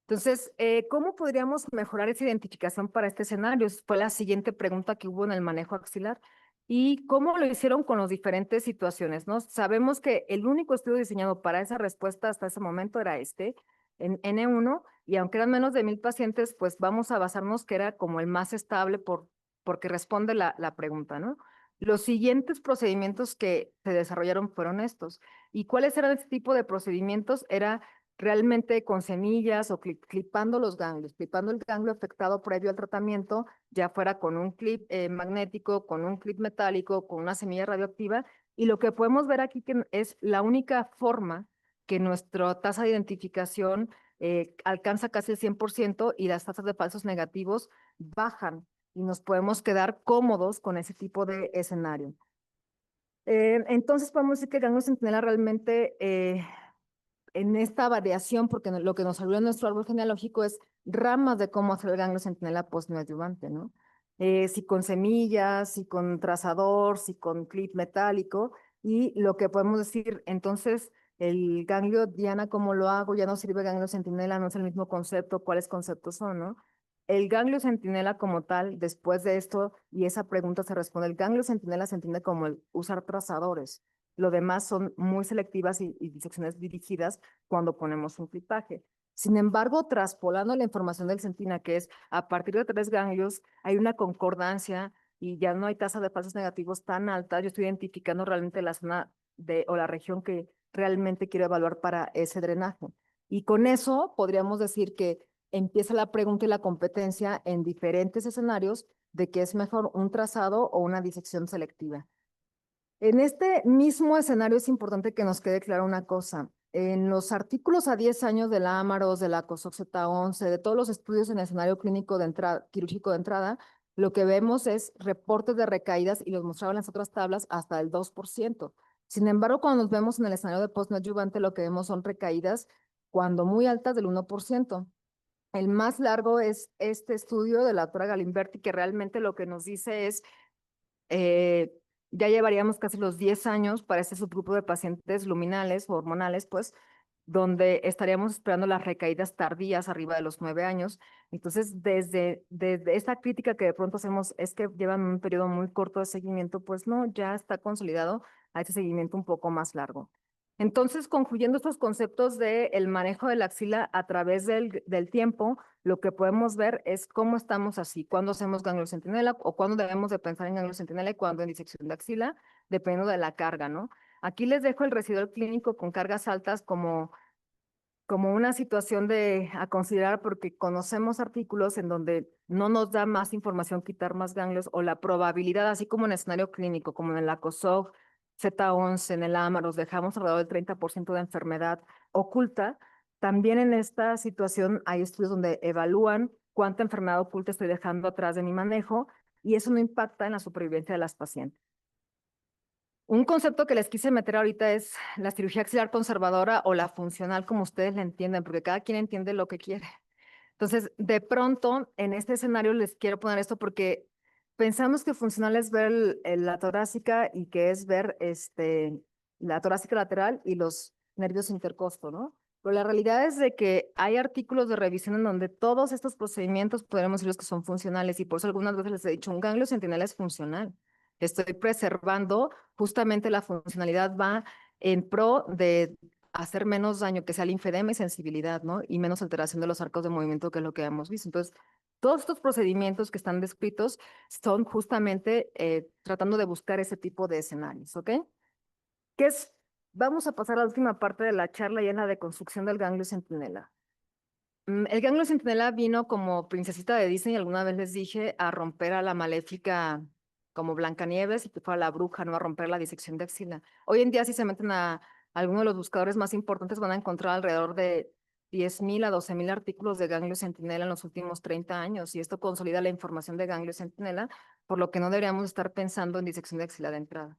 Entonces, ¿cómo podríamos mejorar esa identificación para este escenario? Fue la siguiente pregunta que hubo en el manejo axilar. ¿Y cómo lo hicieron con las diferentes situaciones? ¿No? Sabemos que el único estudio diseñado para esa respuesta hasta ese momento era este, en N1, y aunque eran menos de 1,000 pacientes, pues vamos a basarnos que era como el más estable porque responde la pregunta, ¿no? Los siguientes procedimientos que se desarrollaron fueron estos. ¿Y cuáles eran este tipo de procedimientos? Era realmente con semillas o clipando los ganglios, clipando el ganglio afectado previo al tratamiento, ya fuera con un clip magnético, con un clip metálico, con una semilla radioactiva. Y lo que podemos ver aquí que es la única forma que nuestra tasa de identificación alcanza casi el 100% y las tasas de falsos negativos bajan y nos podemos quedar cómodos con ese tipo de escenario. Entonces podemos decir que el ganglio centinela realmente en esta variación, porque lo que nos salió en nuestro árbol genealógico es ramas de cómo hacer el ganglio centinela postneoadyuvante, ¿no? Si con semillas, si con trazador, si con clip metálico, y lo que podemos decir, entonces, el ganglio diana, ¿cómo lo hago? Ya no sirve ganglio centinela, no es el mismo concepto, ¿cuáles conceptos son, no? El ganglio centinela como tal, después de esto, y esa pregunta se responde, el ganglio centinela se entiende como el usar trazadores. Lo demás son muy selectivas y disecciones dirigidas cuando ponemos un clipaje. Sin embargo, traspolando la información del centina, que es a partir de 3 ganglios, hay una concordancia y ya no hay tasa de falsos negativos tan alta. Yo estoy identificando realmente la zona o la región que realmente quiero evaluar para ese drenaje. Y con eso podríamos decir que empieza la pregunta y la competencia en diferentes escenarios de qué es mejor un trazado o una disección selectiva. En este mismo escenario es importante que nos quede clara una cosa. En los artículos a 10 años de la Amaros, de la COSOC Z11, de todos los estudios en el escenario clínico de entrada, quirúrgico de entrada, lo que vemos es reportes de recaídas y los mostraban las otras tablas hasta el 2%. Sin embargo, cuando nos vemos en el escenario de postneoadyuvante, lo que vemos son recaídas cuando muy altas del 1%. El más largo es este estudio de la doctora Galimberti, que realmente lo que nos dice es eh, ya llevaríamos casi los 10 años para este subgrupo de pacientes luminales o hormonales, pues, donde estaríamos esperando las recaídas tardías arriba de los 9 años. Entonces, desde esta crítica que de pronto hacemos es que llevan un periodo muy corto de seguimiento, pues no, ya está consolidado a ese seguimiento un poco más largo. Entonces, concluyendo estos conceptos del manejo de la axila a través del tiempo, lo que podemos ver es cómo estamos así, cuándo hacemos ganglio centinela o cuándo debemos de pensar en ganglio centinela y cuándo en disección de axila, dependiendo de la carga, ¿no? Aquí les dejo el residual clínico con cargas altas como una situación a considerar porque conocemos artículos en donde no nos da más información quitar más ganglios o la probabilidad, así como en escenario clínico, como en la COSOG, Z11, en el Amaros, dejamos alrededor del 30% de enfermedad oculta. También en esta situación hay estudios donde evalúan cuánta enfermedad oculta estoy dejando atrás de mi manejo y eso no impacta en la supervivencia de las pacientes. Un concepto que les quise meter ahorita es la cirugía axilar conservadora o la funcional, como ustedes la entienden, porque cada quien entiende lo que quiere. Entonces, de pronto, en este escenario les quiero poner esto porque pensamos que funcional es ver la torácica y que es ver la torácica lateral y los nervios intercosto, ¿no? Pero la realidad es de que hay artículos de revisión en donde todos estos procedimientos podemos decirlos que son funcionales y por eso algunas veces les he dicho, un ganglio centinela es funcional. Estoy preservando justamente la funcionalidad va en pro de hacer menos daño, que sea linfedema y sensibilidad, ¿no? Y menos alteración de los arcos de movimiento, que es lo que hemos visto. Entonces, todos estos procedimientos que están descritos son justamente tratando de buscar ese tipo de escenarios, ¿ok? ¿Qué es? Vamos a pasar a la última parte de la charla llena de construcción del ganglio centinela. El ganglio centinela vino como princesita de Disney, alguna vez les dije, a romper a la maléfica como Blancanieves y que fue a la bruja, no a romper la disección de axila. Hoy en día, si se meten a algunos de los buscadores más importantes, van a encontrar alrededor de 10,000 a 12,000 artículos de ganglio centinela en los últimos 30 años, y esto consolida la información de ganglio centinela, por lo que no deberíamos estar pensando en disección de axila de entrada.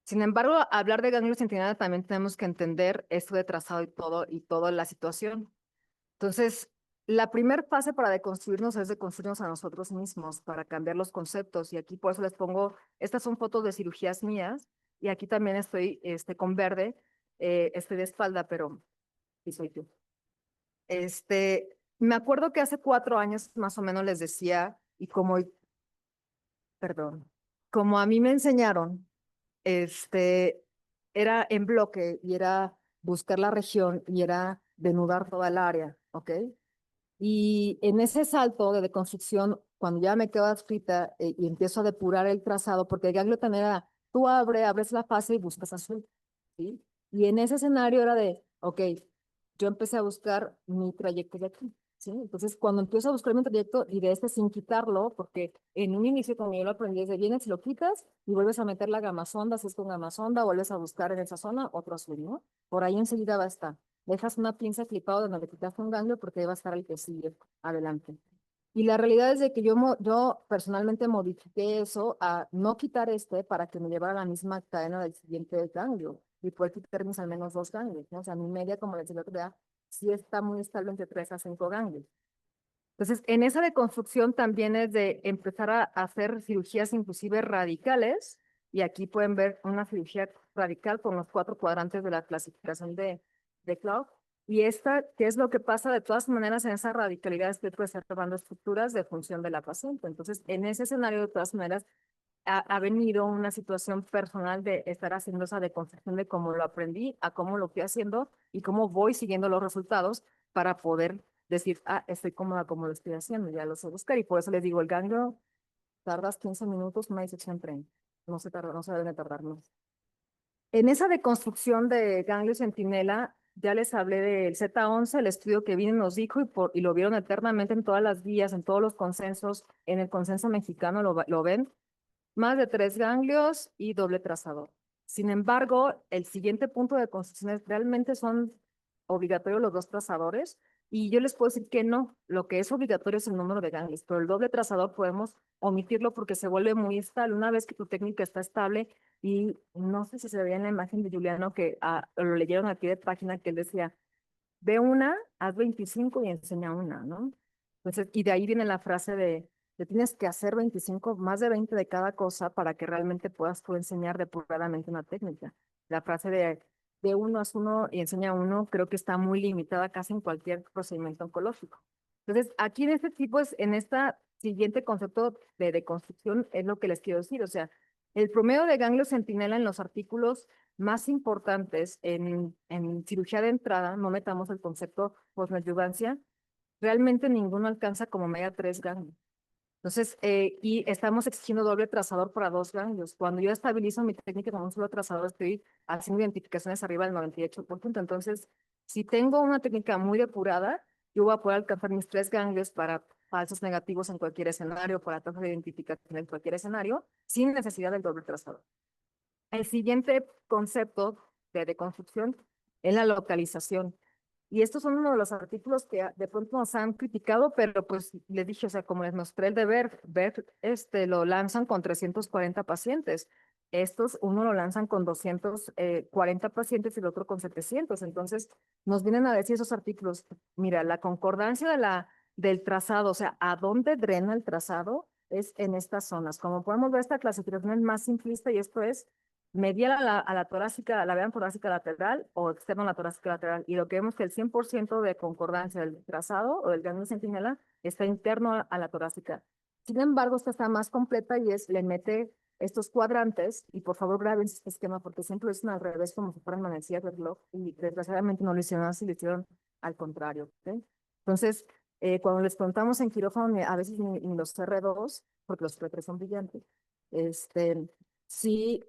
Sin embargo, hablar de ganglio centinela también tenemos que entender esto de trazado y toda la situación. Entonces, la primera fase para deconstruirnos es deconstruirnos a nosotros mismos, para cambiar los conceptos. Y aquí por eso les pongo, estas son fotos de cirugías mías, y aquí también estoy con verde, estoy de espalda, pero sí soy yo. Me acuerdo que hace 4 años más o menos les decía, y perdón, como a mí me enseñaron, era en bloque y era buscar la región y era denudar toda el área, ¿ok? Y en ese salto de deconstrucción, cuando ya me quedo adscrita y empiezo a depurar el trazado, porque el ganglio también era, tú abres la fase y buscas azul, ¿sí? Y en ese escenario era de, ok, yo empecé a buscar mi trayecto de aquí, ¿sí? Entonces, cuando empiezo a buscar mi trayecto y de este sin quitarlo, porque en un inicio cuando yo lo aprendí, desde vienes, lo quitas y vuelves a meter la gama sonda, si es con gama sonda, vuelves a buscar en esa zona otro azul, ¿no? Por ahí enseguida va a estar. Dejas una pinza clipada donde le quitaste un ganglio porque ahí va a estar el que sigue adelante. Y la realidad es de que yo personalmente modifiqué eso a no quitar este para que me llevara a la misma cadena del siguiente ganglio y poder quitar mis al menos 2 ganglios, ¿no? O sea, mi media, como les decía el otro día, sí está muy estable entre 3 a 5 ganglios. Entonces, en esa deconstrucción también es de empezar a hacer cirugías inclusive radicales, y aquí pueden ver una cirugía radical con los 4 cuadrantes de la clasificación de Claude. Y esta, ¿qué es lo que pasa? De todas maneras, en esa radicalidad estoy preservando estructuras de función de la paciente. Entonces, en ese escenario, de todas maneras, ha venido una situación personal de estar haciendo esa deconstrucción de cómo lo aprendí, a cómo lo fui haciendo y cómo voy siguiendo los resultados para poder decir, ah, estoy cómoda como lo estoy haciendo, ya lo sé buscar. Y por eso les digo, el ganglio tardas 15 minutos, una disección 30. No se tarda, no se debe tardar más. En esa deconstrucción de ganglio centinela, ya les hablé del Z11, el estudio que Vini nos dijo y lo vieron eternamente en todas las guías, en todos los consensos, en el consenso mexicano lo ven, más de 3 ganglios y doble trazador. Sin embargo, el siguiente punto de construcción es realmente son obligatorios los 2 trazadores, y yo les puedo decir que no, lo que es obligatorio es el número de ganglios, pero el doble trazador podemos omitirlo porque se vuelve muy estable. Una vez que tu técnica está estable, y no sé si se veía en la imagen de Juliano que lo leyeron aquí de página, que él decía, ve una, haz 25 y enseña una, ¿no? Entonces, y de ahí viene la frase de tienes que hacer 25, más de 20 de cada cosa para que realmente puedas tú enseñar depuradamente una técnica. La frase de uno haz uno y enseña uno, creo que está muy limitada casi en cualquier procedimiento oncológico. Entonces, aquí en este tipo, en esta siguiente concepto de deconstrucción, es lo que les quiero decir. O sea, el promedio de ganglio centinela en los artículos más importantes en cirugía de entrada, no metamos el concepto posmedyuvancia, realmente ninguno alcanza como media 3 ganglios. Entonces, y estamos exigiendo doble trazador para 2 ganglios. Cuando yo estabilizo mi técnica con un solo trazador, estoy haciendo identificaciones arriba del 98%. Entonces, si tengo una técnica muy depurada, yo voy a poder alcanzar mis 3 ganglios para falsos negativos en cualquier escenario, para tasas de identificación en cualquier escenario, sin necesidad del doble trazador. El siguiente concepto de deconstrucción es la localización. Y estos son uno de los artículos que de pronto nos han criticado, pero pues les dije, o sea, como les mostré el de Ver lo lanzan con 340 pacientes. Estos, uno lo lanzan con 240 pacientes y el otro con 700. Entonces, nos vienen a decir esos artículos, mira, la concordancia del trazado, o sea, a dónde drena el trazado es en estas zonas. Como podemos ver, esta clasificación es más simplista y esto es medial a la torácica, la vean torácica lateral o externo a la torácica lateral. Y lo que vemos que el 100% de concordancia del trazado o del ganglio centinela está interno a la torácica. Sin embargo, esta está más completa y le mete estos cuadrantes, y por favor graben este esquema porque siempre lo hicieron al revés como si fueran manecillas de reloj, y desgraciadamente no lo hicieron así, lo hicieron al contrario. ¿Okay? Entonces, cuando les preguntamos en quirófano, a veces ni los R2, porque los R3 son brillantes, sí,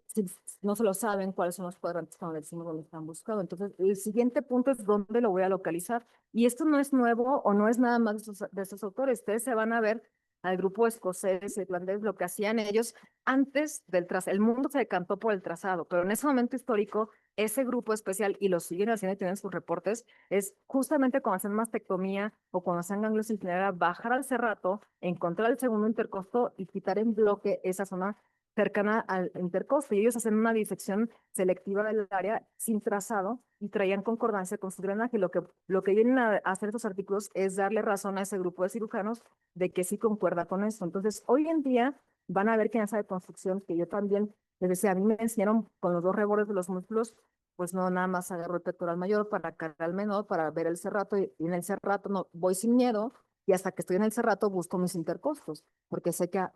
no se lo saben cuáles son los cuadrantes cuando le decimos dónde están buscando. Entonces, el siguiente punto es dónde lo voy a localizar. Y esto no es nuevo o no es nada más de estos autores. Ustedes se van a ver al grupo escocés, irlandés, lo que hacían ellos antes del trazado. El mundo se decantó por el trazado, pero en ese momento histórico, ese grupo especial, y lo siguen haciendo y tienen sus reportes, es justamente cuando hacen mastectomía o cuando hacen ganglios centinela, bajar al cerrato, encontrar el segundo intercosto y quitar en bloque esa zona cercana al intercosto, y ellos hacen una disección selectiva del área sin trazado y traían concordancia con su drenaje. Lo que vienen a hacer estos artículos es darle razón a ese grupo de cirujanos de que sí concuerda con eso. Entonces, hoy en día van a ver que en esa deconstrucción, que yo también les decía, a mí me enseñaron con los 2 rebores de los músculos, pues no, nada más agarro el pectoral mayor para cargar el menor, para ver el cerrato, y en el cerrato no, voy sin miedo, y hasta que estoy en el cerrato busco mis intercostos, porque sé que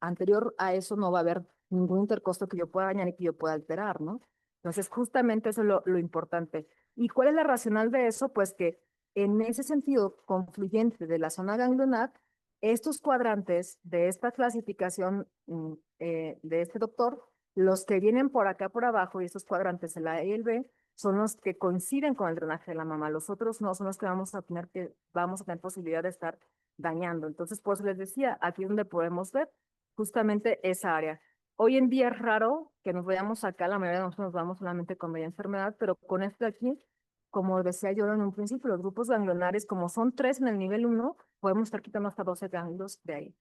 anterior a eso no va a haber ningún intercosto que yo pueda dañar y que yo pueda alterar, ¿no? Entonces, justamente eso es lo importante. ¿Y cuál es la racional de eso? Pues que en ese sentido confluyente de la zona ganglionar, estos cuadrantes de esta clasificación de este doctor, los que vienen por acá por abajo, y estos cuadrantes, el A y el B, son los que coinciden con el drenaje de la mama. Los otros no son los que vamos a tener posibilidad de estar dañando. Entonces, por eso les decía, aquí es donde podemos ver justamente esa área. Hoy en día es raro que nos vayamos acá, la mayoría de nosotros nos vamos solamente cuando hay enfermedad, pero con este aquí, como decía yo en un principio, los grupos ganglionares, como son 3 en el nivel 1, podemos estar quitando hasta 12 ganglios de ahí.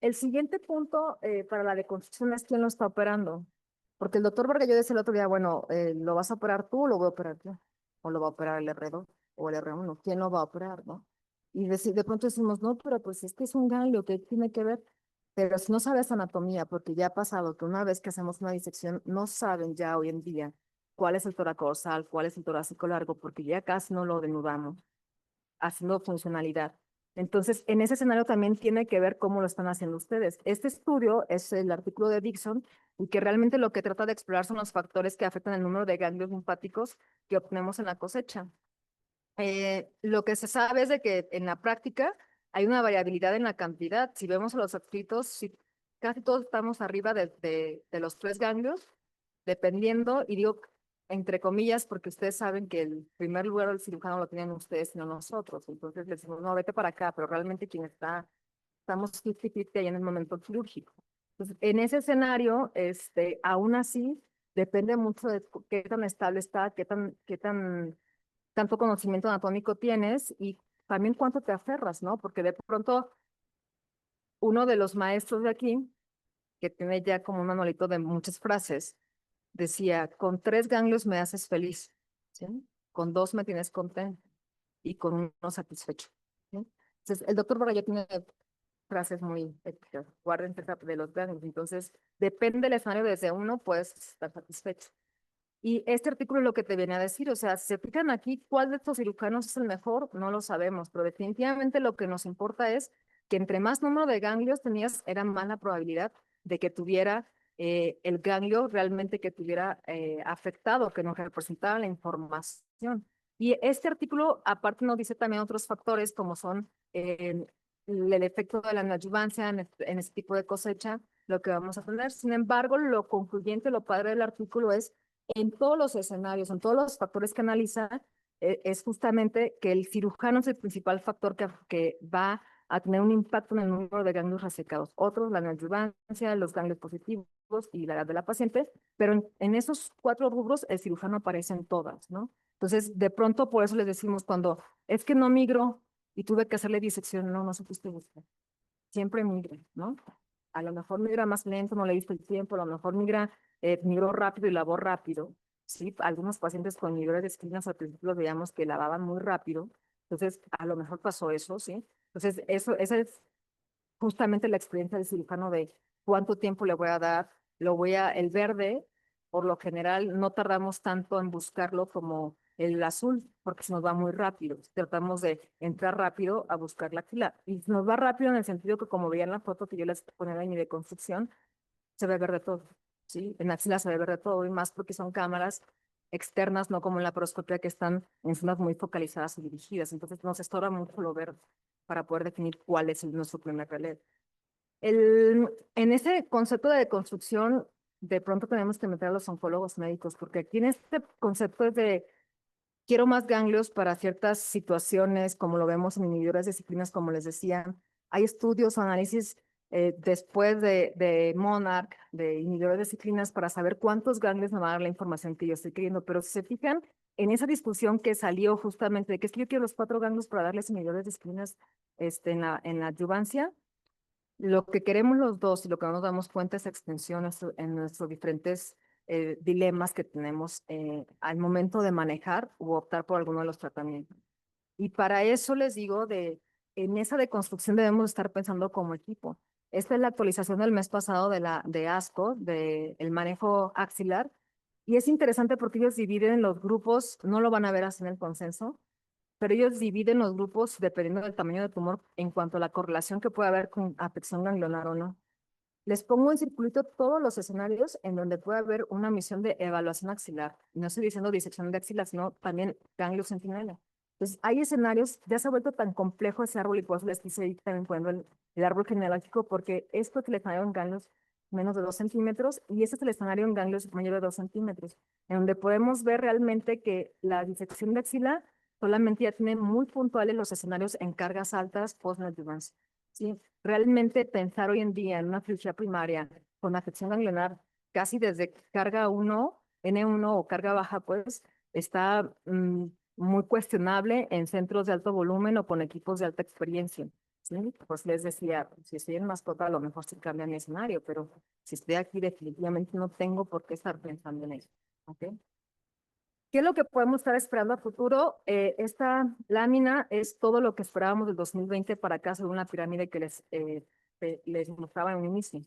El siguiente punto para la deconstrucción es quién lo está operando. Porque el doctor Vargas yo decía el otro día, bueno, ¿lo vas a operar tú o lo voy a operar yo? ¿O lo va a operar el R2 o el R1? ¿Quién lo va a operar, no? Y de pronto decimos, no, pero pues es que es un ganglio, ¿qué tiene que ver? Pero si no sabes anatomía, porque ya ha pasado que una vez que hacemos una disección, no saben ya hoy en día cuál es el toracodorsal, cuál es el torácico largo, porque ya casi no lo denudamos haciendo funcionalidad. Entonces, en ese escenario también tiene que ver cómo lo están haciendo ustedes. Este estudio es el artículo de Dixon y que realmente lo que trata de explorar son los factores que afectan el número de ganglios linfáticos que obtenemos en la cosecha. Lo que se sabe es de que en la práctica hay una variabilidad en la cantidad. Si vemos a los adscritos, si casi todos estamos arriba de los 3 ganglios, dependiendo, y digo entre comillas, porque ustedes saben que el primer lugar del cirujano lo tienen ustedes y no nosotros. Entonces les decimos, no, vete para acá, pero realmente estamos 50-50 ahí en el momento quirúrgico. Entonces, en ese escenario, aún así, depende mucho de qué tan estable está, tanto conocimiento anatómico tienes y también cuánto te aferras, ¿no? Porque de pronto uno de los maestros de aquí, que tiene ya como un manualito de muchas frases, decía, con 3 ganglios me haces feliz, ¿sí? Con 2 me tienes contento y con 1 satisfecho, ¿sí? Entonces, el doctor Baraya tiene frases muy épicas, guárdense de los ganglios. Entonces, depende del escenario, desde 1 puedes estar satisfecho. Y este artículo es lo que te viene a decir, o sea, si se fijan aquí, ¿cuál de estos cirujanos es el mejor? No lo sabemos, pero definitivamente lo que nos importa es que entre más número de ganglios tenías, era más la probabilidad de que tuviera el ganglio realmente que tuviera afectado, que nos representara la información. Y este artículo, aparte, nos dice también otros factores como son el efecto de la neoadyuvancia en este tipo de cosecha, lo que vamos a tener. Sin embargo, lo concluyente, lo padre del artículo es en todos los escenarios, en todos los factores que analiza, es justamente que el cirujano es el principal factor que va a tener un impacto en el número de ganglios resecados. Otros, la neoadyuvancia, los ganglios positivos y la edad de la paciente, pero en esos 4 rubros el cirujano aparece en todas, ¿no? Entonces, de pronto, por eso les decimos cuando es que no migró y tuve que hacerle disección, no supiste buscar. Siempre migra, ¿no? A lo mejor migra más lento, no le diste el tiempo, a lo mejor migró rápido y lavó rápido, ¿sí? Algunos pacientes con migraña de esquinas al principio veíamos que lavaban muy rápido, entonces a lo mejor pasó eso, ¿sí? Entonces, esa es justamente la experiencia del cirujano de cuánto tiempo le voy a dar, el verde, por lo general no tardamos tanto en buscarlo como el azul, porque se nos va muy rápido. Tratamos de entrar rápido a buscar la axila. Y se nos va rápido en el sentido que, como veían la foto que yo les ponía en mi de construcción, se ve verde todo, ¿sí? En axila se ve verde todo, y más porque son cámaras externas, no como en la paroscopia, que están en zonas muy focalizadas y dirigidas. Entonces nos estorba mucho lo verde para poder definir cuál es nuestro primer relé. En ese concepto de construcción, de pronto tenemos que meter a los oncólogos médicos, porque aquí en este concepto es de quiero más ganglios para ciertas situaciones, como lo vemos en inhibidores de ciclinas, como les decía. Hay estudios o análisis después de Monarch, de inhibidores de ciclinas, para saber cuántos ganglios me va a dar la información que yo estoy queriendo. Pero si se fijan, en esa discusión que salió justamente de que es que yo quiero los 4 ganglios para darles inhibidores de ciclinas en la adyuvancia, lo que queremos los dos y lo que no nos damos cuenta es extensión en nuestros diferentes dilemas que tenemos al momento de manejar u optar por alguno de los tratamientos. Y para eso les digo, en esa deconstrucción debemos estar pensando como equipo. Esta es la actualización del mes pasado de ASCO, del manejo axilar. Y es interesante porque ellos dividen los grupos, no lo van a ver así en el consenso, pero ellos dividen los grupos dependiendo del tamaño del tumor en cuanto a la correlación que puede haber con afección ganglionar o no. Les pongo en circulito todos los escenarios en donde puede haber una misión de evaluación axilar. No estoy diciendo disección de axila, sino también ganglio centinela. Entonces, hay escenarios, ya se ha vuelto tan complejo ese árbol y por eso les quise ir también poniendo el árbol genealógico, porque esto que les en ganglios menos de 2 centímetros, y ese es el escenario en ganglios mayor de 2 centímetros, en donde podemos ver realmente que la disección de axila solamente ya tiene muy puntuales los escenarios en cargas altas post-neoadjuvance, ¿sí? Realmente pensar hoy en día en una cirugía primaria con afección ganglionar casi desde carga 1, N1 o carga baja, pues está muy cuestionable en centros de alto volumen o con equipos de alta experiencia. ¿Sí? Pues les decía, si estoy en mascota, a lo mejor sí cambia mi escenario, pero si estoy aquí, definitivamente no tengo por qué estar pensando en eso. ¿Ok? ¿Qué es lo que podemos estar esperando a futuro? Esta lámina es todo lo que esperábamos del 2020 para acá, según la pirámide que les mostraba en un inicio.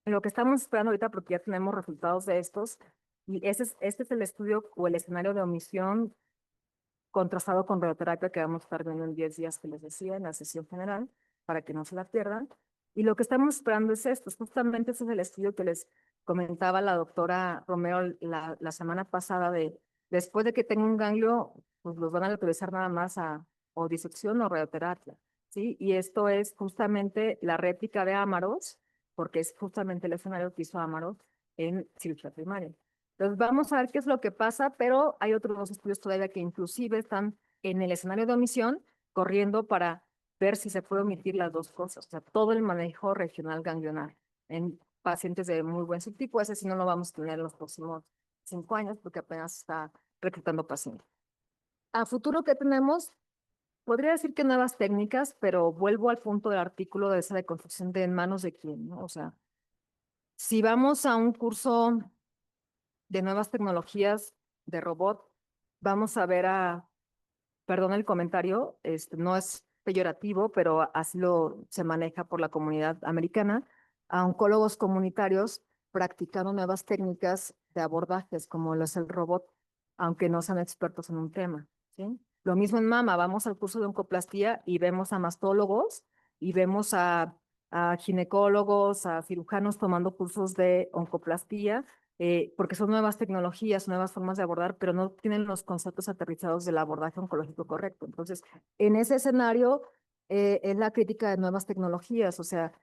Lo que estamos esperando ahorita, porque ya tenemos resultados de estos, y este es el estudio o el escenario de omisión contrastado con radioterapia que vamos a estar viendo en 10 días que les decía en la sesión general, para que no se la pierdan. Y lo que estamos esperando es esto, justamente ese es el estudio que les comentaba la doctora Romero la semana pasada de después de que tenga un ganglio, pues los van a utilizar nada más a o disección o radioterapia, ¿sí? Y esto es justamente la réplica de Amaros, porque es justamente el escenario que hizo Amaros en cirugía primaria. Entonces vamos a ver qué es lo que pasa, pero hay otros dos estudios todavía que inclusive están en el escenario de omisión corriendo para ver si se puede omitir las dos cosas, o sea, todo el manejo regional ganglionar en pacientes de muy buen subtipo. Ese sí no lo vamos a tener en los próximos 5 años porque apenas está reclutando pacientes. A futuro, ¿qué tenemos? Podría decir que nuevas técnicas, pero vuelvo al punto del artículo de esa deconstrucción de en manos de quién, ¿no? O sea, si vamos a un curso de nuevas tecnologías de robot, vamos a ver perdón el comentario, no es peyorativo, pero así se maneja por la comunidad americana, a oncólogos comunitarios practicando nuevas técnicas de abordajes, como lo es el robot, aunque no sean expertos en un tema, ¿sí? Lo mismo en mama, vamos al curso de oncoplastía y vemos a mastólogos y vemos a ginecólogos, a cirujanos tomando cursos de oncoplastía, porque son nuevas tecnologías, nuevas formas de abordar, pero no tienen los conceptos aterrizados del abordaje oncológico correcto. Entonces, en ese escenario es la crítica de nuevas tecnologías, o sea,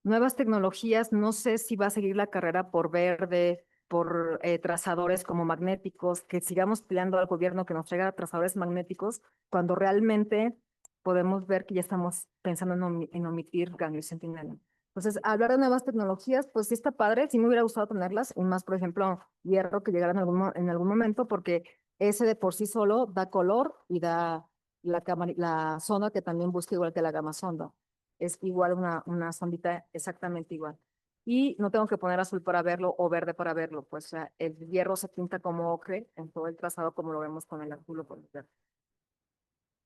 nuevas tecnologías, no sé si va a seguir la carrera por verde, por trazadores como magnéticos, que sigamos peleando al gobierno que nos traiga trazadores magnéticos, cuando realmente podemos ver que ya estamos pensando en omitir ganglio centinela. Entonces, hablar de nuevas tecnologías, pues sí está padre, sí me hubiera gustado tenerlas, y más, por ejemplo, hierro que llegara en algún momento, porque ese de por sí solo da color y da la sonda que también busca igual que la gamma sonda. Es igual una sondita exactamente igual. Y no tengo que poner azul para verlo o verde para verlo, pues o sea, el hierro se pinta como ocre en todo el trazado como lo vemos con el azul o con el verde.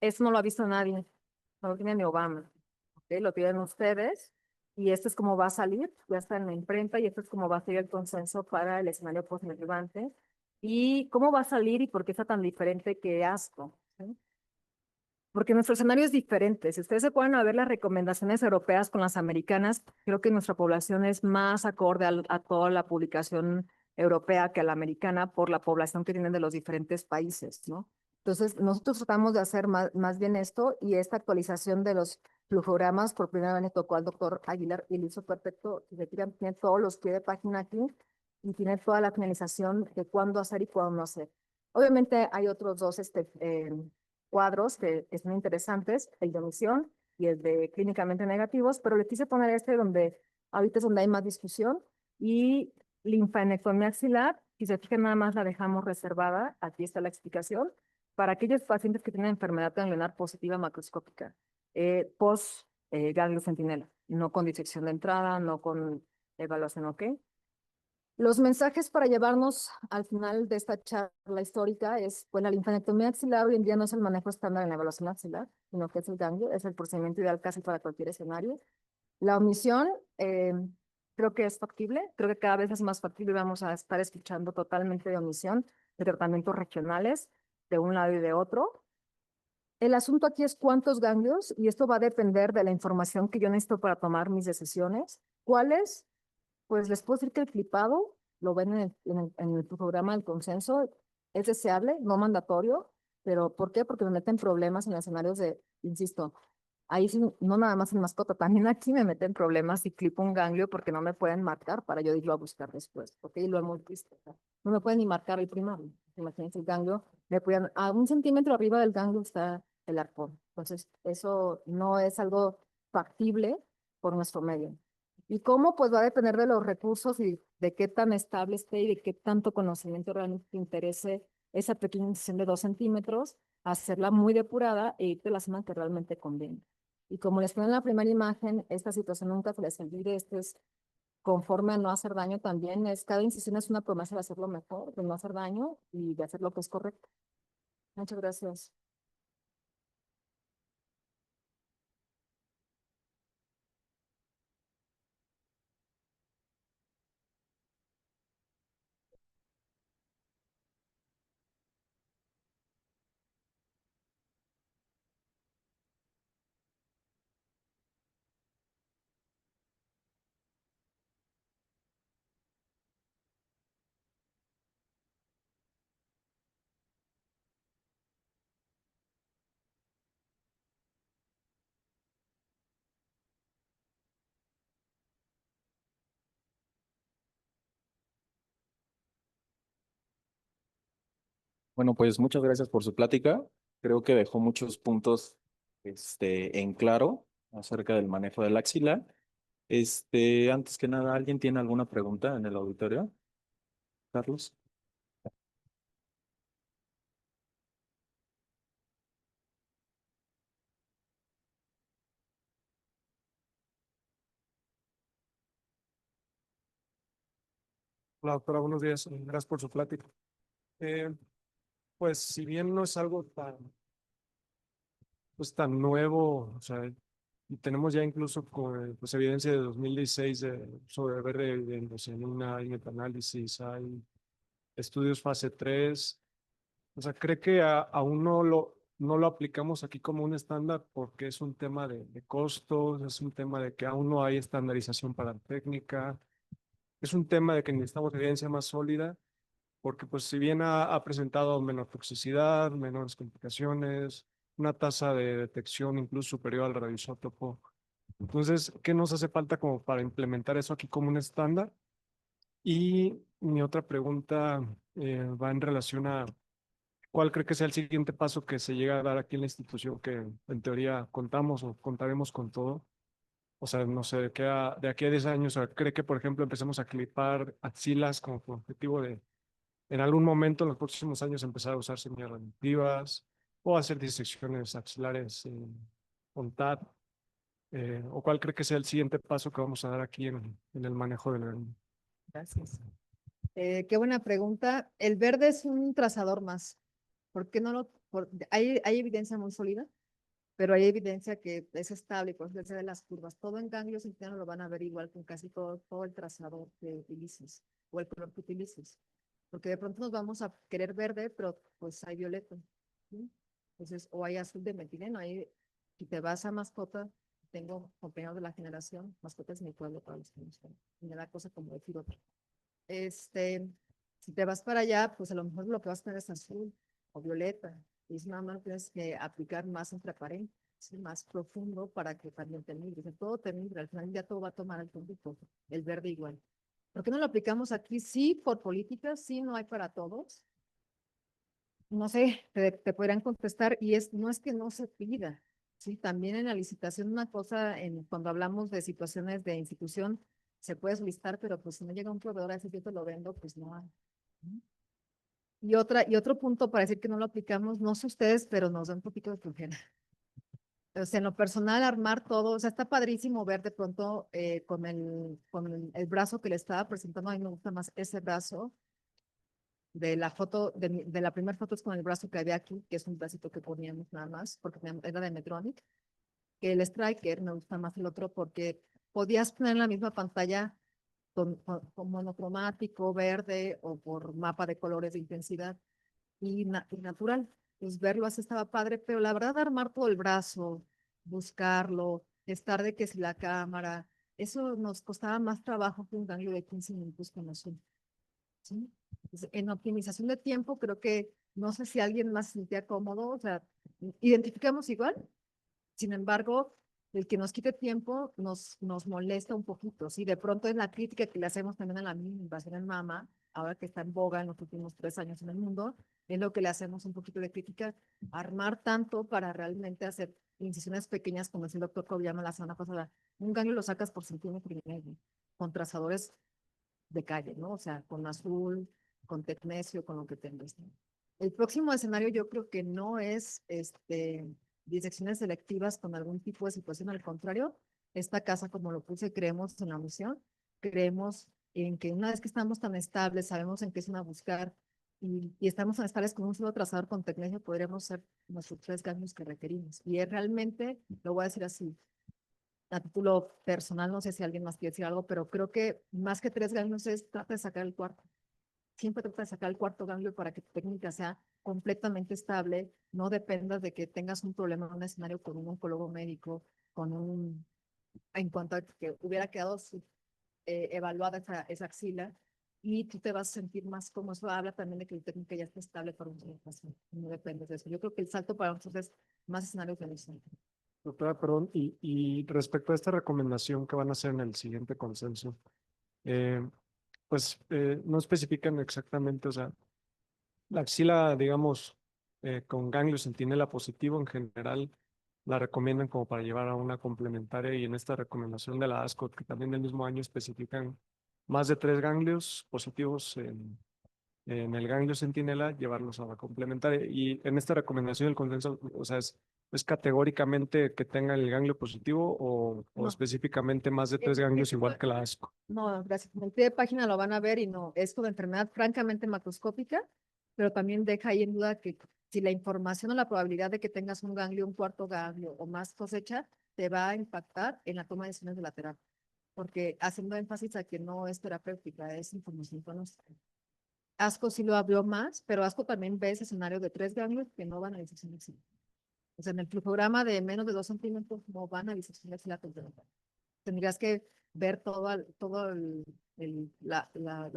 Eso no lo ha visto nadie, no lo tiene ni Obama, ¿ok? Lo tienen ustedes y esto es como va a salir, ya está en la imprenta y esto es como va a ser el consenso para el escenario post-neoadjuvante y cómo va a salir y por qué está tan diferente que ASCO, ¿sí? Porque nuestro escenario es diferente. Si ustedes se pueden a ver las recomendaciones europeas con las americanas, creo que nuestra población es más acorde a toda la publicación europea que a la americana por la población que tienen de los diferentes países, ¿no? Entonces, nosotros tratamos de hacer más bien esto y esta actualización de los flujogramas, por primera vez le tocó al doctor Aguilar y lo hizo perfecto. Tiene todos los pies de página aquí y tiene toda la finalización de cuándo hacer y cuándo no hacer. Obviamente hay otros dos cuadros que son interesantes, el de omisión y el de clínicamente negativos, pero le quise poner donde ahorita es donde hay más discusión, y linfadenectomía axilar, si se fijan nada más la dejamos reservada, aquí está la explicación, para aquellos pacientes que tienen enfermedad ganglionar positiva macroscópica, post ganglio centinela, no con disección de entrada, no con evaluación, ¿ok? Los mensajes para llevarnos al final de esta charla histórica es, pues la linfadenectomía axilar hoy en día no es el manejo estándar en la evaluación axilar, sino que es el ganglio, es el procedimiento ideal casi para cualquier escenario. La omisión creo que es factible, creo que cada vez es más factible y vamos a estar escuchando totalmente de omisión de tratamientos regionales de un lado y de otro. El asunto aquí es cuántos ganglios, y esto va a depender de la información que yo necesito para tomar mis decisiones. ¿Cuáles? Pues les puedo decir que el clipado, lo ven en el programa del consenso, es deseable, no mandatorio, pero ¿por qué? Porque me meten problemas en escenarios de, insisto, ahí sí, no nada más en mascota, también aquí me meten problemas y clipo un ganglio porque no me pueden marcar para yo irlo a buscar después, porque ahí lo hemos visto. O sea, no me pueden ni marcar el primario. Imagínense el ganglio, me pueden, a 1 centímetro arriba del ganglio está el arpón. Entonces, eso no es algo factible por nuestro medio. ¿Y cómo? Pues va a depender de los recursos y de qué tan estable esté y de qué tanto conocimiento realmente te interese esa pequeña incisión de 2 centímetros, hacerla muy depurada e irte a la zona que realmente conviene. Y como les pongo en la primera imagen, esta situación nunca se les olvide, esto es conforme a no hacer daño también, es cada incisión es una promesa de hacerlo mejor, de no hacer daño y de hacer lo que es correcto. Muchas gracias. Bueno, pues muchas gracias por su plática. Creo que dejó muchos puntos, en claro acerca del manejo de la axila. Antes que nada, ¿alguien tiene alguna pregunta en el auditorio? Carlos. Hola, doctora, buenos días. Gracias por su plática. Eh, pues si bien no es algo tan nuevo, o sea, y tenemos ya incluso pues, evidencia de 2016 sobre verde evidencias en hay metaanálisis, hay estudios fase 3. O sea, cree que aún no lo aplicamos aquí como un estándar porque es un tema de costos, es un tema de que aún no hay estandarización para la técnica, es un tema de que necesitamos evidencia más sólida porque pues si bien ha presentado menor toxicidad, menores complicaciones, una tasa de detección incluso superior al radioisótopo. Entonces, ¿qué nos hace falta como para implementar eso aquí como un estándar? Y mi otra pregunta va en relación a cuál cree que sea el siguiente paso que se llega a dar aquí en la institución que en teoría contamos o contaremos con todo. O sea, no sé, de aquí a 10 años, o sea, ¿cree que, por ejemplo, empecemos a clipar axilas como por objetivo de en algún momento en los próximos años empezar a usar semillas reductivas o hacer disecciones axilares con TAT? ¿O cuál cree que sea el siguiente paso que vamos a dar aquí en el manejo del hernia? Gracias. Qué buena pregunta. El verde es un trazador más. ¿Por qué no lo? Hay evidencia muy sólida, pero hay evidencia que es estable, por ejemplo, de las curvas. Todo en ganglios internos lo van a ver igual con casi todo el trazador que utilices o el color que utilices. Porque de pronto nos vamos a querer verde, pero pues hay violeta. ¿Sí? Entonces, o hay azul de metileno. Ahí, si te vas a mascota, tengo compañeros de la generación, mascotas en mi pueblo para los que no están. Y me da cosa como decir otro. Este, si te vas para allá, pues a lo mejor lo que vas a tener es azul o violeta. Y es nada más tienes que aplicar más transparente, más profundo para que también te migre. O sea, todo te migra, al final ya todo va a tomar el tiempo, el verde igual. ¿Por qué no lo aplicamos aquí? Sí, por política, sí, no hay para todos. No sé, te podrían contestar y no es que no se pida, sí, también en la licitación una cosa, cuando hablamos de situaciones de institución, se puede solicitar, pero pues si no llega un proveedor a decir yo te lo vendo, pues no hay. ¿No? Y otro punto para decir que no lo aplicamos, no sé ustedes, pero nos da un poquito de flojera. O sea, en lo personal, armar todo, o sea, está padrísimo ver de pronto con el brazo que le estaba presentando, a mí me gusta más ese brazo, de la foto, de la primera foto es con el brazo que había aquí, que es un bracito que poníamos nada más, porque era de Medtronic, que el Striker me gusta más el otro porque podías poner en la misma pantalla con monocromático, verde o por mapa de colores de intensidad y natural. Pues verlo así estaba padre, pero la verdad armar todo el brazo, buscarlo, estar de que si la cámara, eso nos costaba más trabajo que un ganglio de 15 minutos con nosotros. ¿Sí? Pues, en optimización de tiempo, creo que no sé si alguien más se sentía cómodo, o sea, identificamos igual, Sin embargo, el que nos quite tiempo nos molesta un poquito. Sí, de pronto es la crítica que le hacemos también a la misma invasión en mama, ahora que está en boga en los últimos 3 años en el mundo, es lo que le hacemos un poquito de crítica, armar tanto para realmente hacer incisiones pequeñas, como decía el doctor Kobayama la semana pasada. Un ganglio lo sacas por centímetro y medio, con trazadores de calle, ¿no? O sea, con azul, con tecnesio, con lo que tengas, ¿no? El próximo escenario yo creo que no es disecciones selectivas con algún tipo de situación, al contrario, esta casa, como lo puse, creemos en la misión, creemos en que una vez que estamos tan estables, sabemos en qué zona buscar y estamos tan estables con un solo trazador con tecnesio, podremos hacer nuestros 3 ganglios que requerimos. Y es realmente, lo voy a decir así, a título personal, no sé si alguien más quiere decir algo, pero creo que más que 3 ganglios es trata de sacar el cuarto. Siempre trata de sacar el cuarto ganglio para que tu técnica sea completamente estable, no dependas de que tengas un problema en un escenario con un oncólogo médico, en cuanto a que hubiera quedado evaluada esa axila, y tú te vas a sentir más como eso habla también de que tu técnica ya está estable para un solo paciente, no dependes de eso. Yo creo que el salto para nosotros es más escenarios de misión. Doctora, perdón, y respecto a esta recomendación que van a hacer en el siguiente consenso, eh, pues no especifican exactamente, o sea, la axila, digamos, con ganglio centinela positivo en general, la recomiendan como para llevar a una complementaria y en esta recomendación de la ASCO, que también del mismo año especifican más de 3 ganglios positivos en el ganglio centinela, llevarlos a la complementaria. Y en esta recomendación el consenso, o sea, es categóricamente que tengan el ganglio positivo o No, específicamente más de 3 ganglios igual que la ASCO. no, gracias. En el pie de página lo van a ver y no, es una enfermedad francamente macroscópica, pero también deja ahí en duda que si la información o la probabilidad de que tengas un ganglio, un cuarto ganglio o más cosecha, te va a impactar en la toma de decisiones de la terapia, porque haciendo énfasis a que no es terapéutica, es información conocida. ASCO sí lo abrió más, pero ASCO también ve ese escenario de 3 ganglios que no van a disección axilar. O sea, en el flujograma de menos de 2 centímetros no van a disección axilar completa. Tendrías que ver lo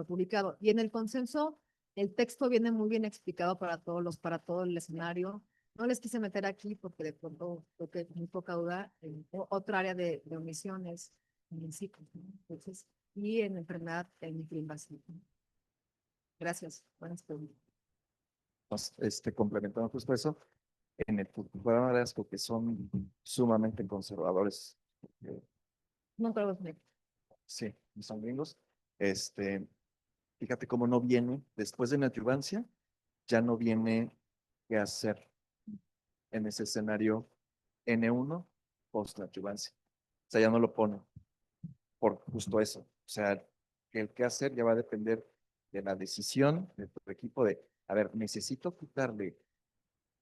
publicado. Y en el consenso, el texto viene muy bien explicado para todo el escenario. No les quise meter aquí porque de pronto creo que muy poca duda. Otra área de omisión es en el ciclo, ¿no? Entonces, y en enfermedad microinvasiva. Gracias. Buenas preguntas. Complementando justo eso, en el programa de ASCO, que son sumamente conservadores, eh, No creo que sí, son gringos, este, fíjate cómo no viene, después de la adyuvancia, ya no viene qué hacer en ese escenario N1 post la adyuvancia. O sea, ya no lo pone por justo eso. O sea, que el qué hacer ya va a depender de la decisión de tu equipo de, a ver, necesito quitarle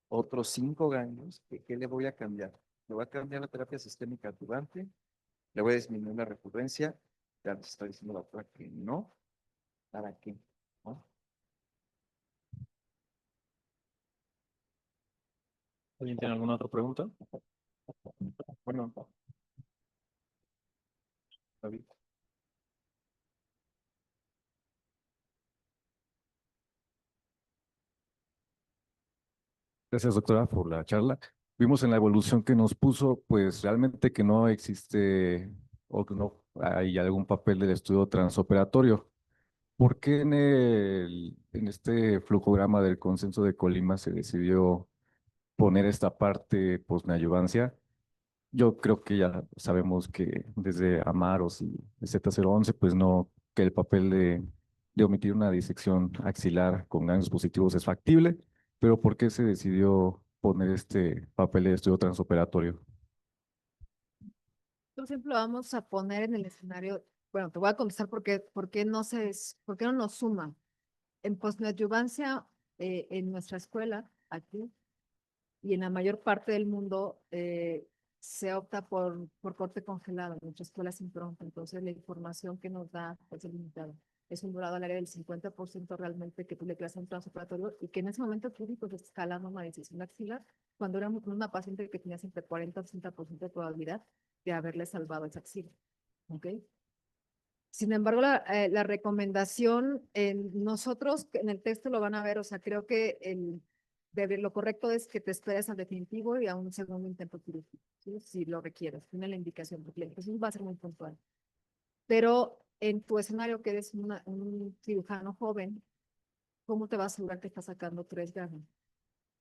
otros 5 ganglios, ¿qué le voy a cambiar? ¿Le voy a cambiar la terapia sistémica adyuvante? ¿Le voy a disminuir la recurrencia? Ya nos está diciendo la doctora que no. ¿Para qué? ¿No? ¿Alguien tiene alguna otra pregunta? Bueno, David. Gracias, doctora, por la charla. Vimos en la evolución que nos puso, pues realmente que no existe o que no hay algún papel del estudio transoperatorio. ¿Por qué en este flujograma del consenso de Colima se decidió poner esta parte posneoadjuvancia? Yo creo que ya sabemos que desde Amaros y Z011, pues no, que el papel de omitir una disección axilar con ganglios positivos es factible, pero ¿por qué se decidió poner este papel de estudio transoperatorio? Por ejemplo, vamos a poner en el escenario, bueno, te voy a contestar por qué no nos suma. En posneoadjuvancia, en nuestra escuela, aquí, y en la mayor parte del mundo, se opta por corte congelado. En nuestra escuela sin pronto, entonces la información que nos da es limitada. Es un dorado al área del 50% realmente que tú le creas a un transoperatorio y que en ese momento clínico se está escalando una decisión axilar cuando éramos una paciente que tenía entre 40 y 60% de probabilidad de haberle salvado esa axila. ¿Ok? Sin embargo, la recomendación, nosotros en el texto lo van a ver, o sea, creo que lo correcto es que te esperes al definitivo y a un segundo intento quirúrgico, ¿sí? Si lo requieres, tiene la indicación, porque la indicación va a ser muy puntual. Pero en tu escenario que eres un cirujano joven, ¿cómo te vas a asegurar que estás sacando 3 gamas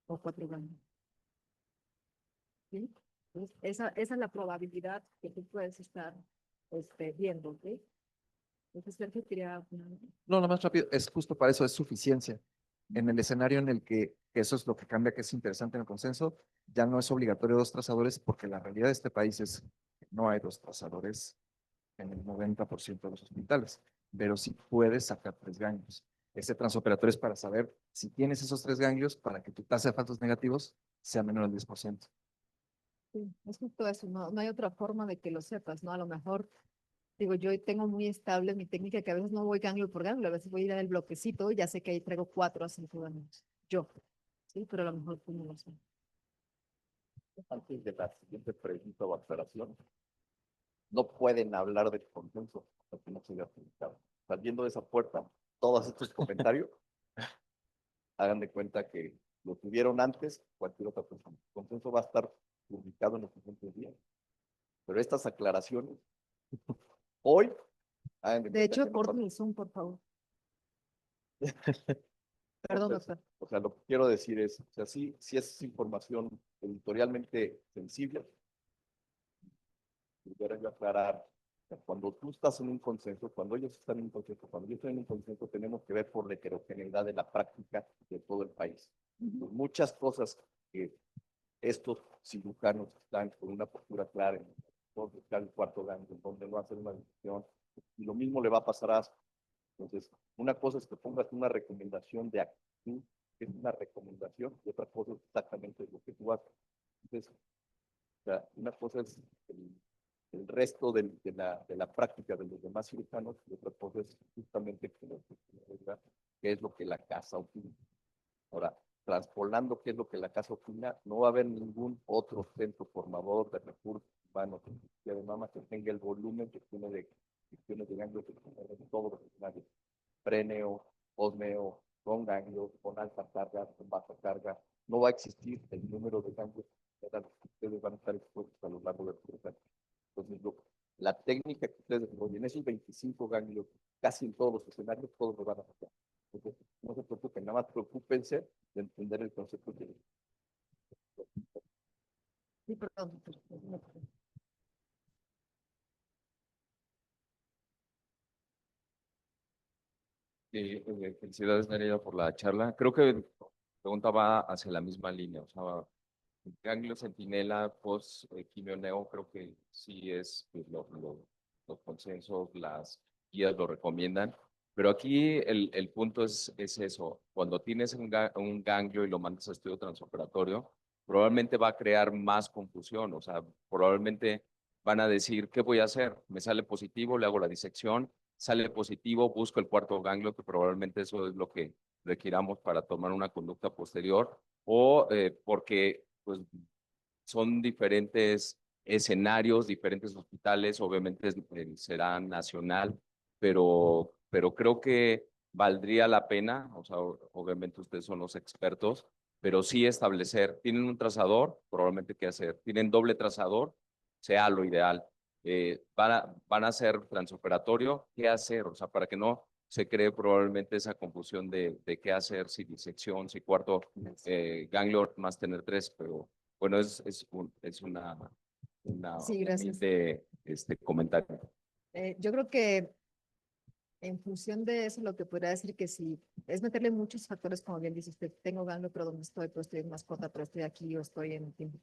o 4 gamas? ¿Sí? Entonces, esa es la probabilidad que tú puedes estar viendo, ¿ok? Entonces, Sergio quería... No, lo más rápido, es justo para eso, es suficiencia. En el escenario en el que eso es lo que cambia, que es interesante en el consenso, ya no es obligatorio 2 trazadores, porque la realidad de este país es que no hay 2 trazadores en el 90% de los hospitales, pero sí puedes sacar 3 ganglios. Ese transoperatorio es para saber si tienes esos 3 ganglios para que tu tasa de falsos negativos sea menor al 10%. Sí, es justo eso, no hay otra forma de que lo sepas, ¿no? A lo mejor, digo, yo tengo muy estable mi técnica que a veces no voy ganglio por ganglio, a veces voy a ir al bloquecito y ya sé que ahí traigo 4 a 5 ganglios. Yo, sí, pero a lo mejor tú no lo sabes. Antes de la siguiente pregunta o aclaración, no pueden hablar del consenso porque no se haya publicado. Saliendo de esa puerta, todos estos comentarios, hagan de cuenta que lo tuvieron antes cualquier otra persona. El consenso va a estar publicado en los siguientes días. Pero estas aclaraciones, hoy, hagan de De cuenta hecho, que no corten pasan. el Zoom, por favor. Perdón, Entonces, doctor. o sea, lo que quiero decir es, o sea, sí es información editorialmente sensible. Quiero yo aclarar, cuando tú estás en un consenso, cuando ellos están en un consenso, cuando yo estoy en un consenso, tenemos que ver por la heterogeneidad de la práctica de todo el país. Muchas cosas que estos cirujanos están con una postura clara en dónde está el cuarto ganglio, en dónde no hacer una decisión, y lo mismo le va a pasar a... Entonces, una cosa es que pongas una recomendación de actitud, que es una recomendación, y otra cosa es exactamente lo que tú haces. Entonces, o sea, una cosa es el resto de la práctica de los demás cirujanos, y otra cosa es justamente qué es lo que la casa opina. Ahora, transpolando qué es lo que la casa opina, no va a haber ningún otro centro formador de recursos humanos de mama que tenga el volumen que tiene de cuestiones de ganglios que tiene en todos los escenarios. Preneo, osmeo, con ganglios, con alta carga, con baja carga. No va a existir el número de ganglios que ustedes van a estar expuestos a lo largo del proceso. Entonces, la técnica que ustedes desarrollen, esos 25 ganglios, casi en todos los escenarios, todos lo van a hacer. Entonces, no se preocupen, nada más preocúpense de entender el concepto que... Sí, perdón, doctor. Felicidades, Nereida, por la charla. Creo que la pregunta va hacia la misma línea. O sea, el ganglio centinela post quimioneo, creo que sí es, pues, los consensos, las guías lo recomiendan. Pero aquí el punto es eso. Cuando tienes un ganglio y lo mandas a estudio transoperatorio, probablemente va a crear más confusión. O sea, probablemente van a decir, ¿qué voy a hacer? ¿Me sale positivo? ¿Le hago la disección? Sale positivo, busco el cuarto ganglio, que probablemente eso es lo que requiramos para tomar una conducta posterior, o porque pues, son diferentes escenarios, diferentes hospitales, obviamente será nacional, pero creo que valdría la pena, o sea, obviamente ustedes son los expertos, pero sí establecer, tienen un trazador, probablemente qué hacer, tienen doble trazador, sea lo ideal. Van a hacer transoperatorio, ¿qué hacer? O sea, para que no se cree probablemente esa confusión de qué hacer, si disección, si cuarto ganglio más tener 3, pero bueno, es una Sí, gracias. humilde comentario. Yo creo que en función de eso, lo que podría decir que sí, es meterle muchos factores, como bien dice usted, tengo ganglio, pero ¿dónde estoy? Pues estoy en mascota, pero estoy aquí o estoy en tiempo.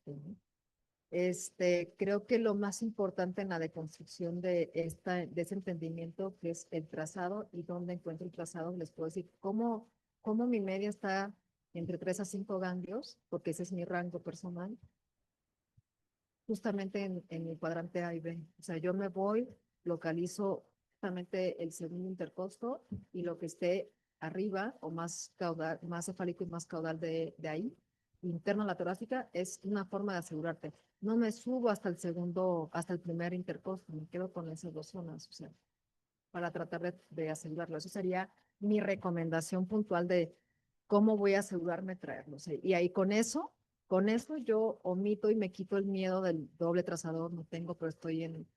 Creo que lo más importante en la deconstrucción de ese entendimiento, que es el trazado y dónde encuentro el trazado, les puedo decir cómo mi media está entre 3 a 5 ganglios, porque ese es mi rango personal, justamente en el cuadrante A y B. O sea, yo me voy, localizo justamente el segundo intercosto y lo que esté arriba o más caudal, más cefálico y más caudal de ahí, interno a la torácica, es una forma de asegurarte. No me subo hasta el segundo, hasta el primer intercosto, me quedo con esas 2 zonas, o sea, para tratar de asegurarlo. Eso sería mi recomendación puntual de ¿cómo voy a asegurarme traerlos? Y ahí con eso yo omito y me quito el miedo del doble trazador, no tengo, pero estoy en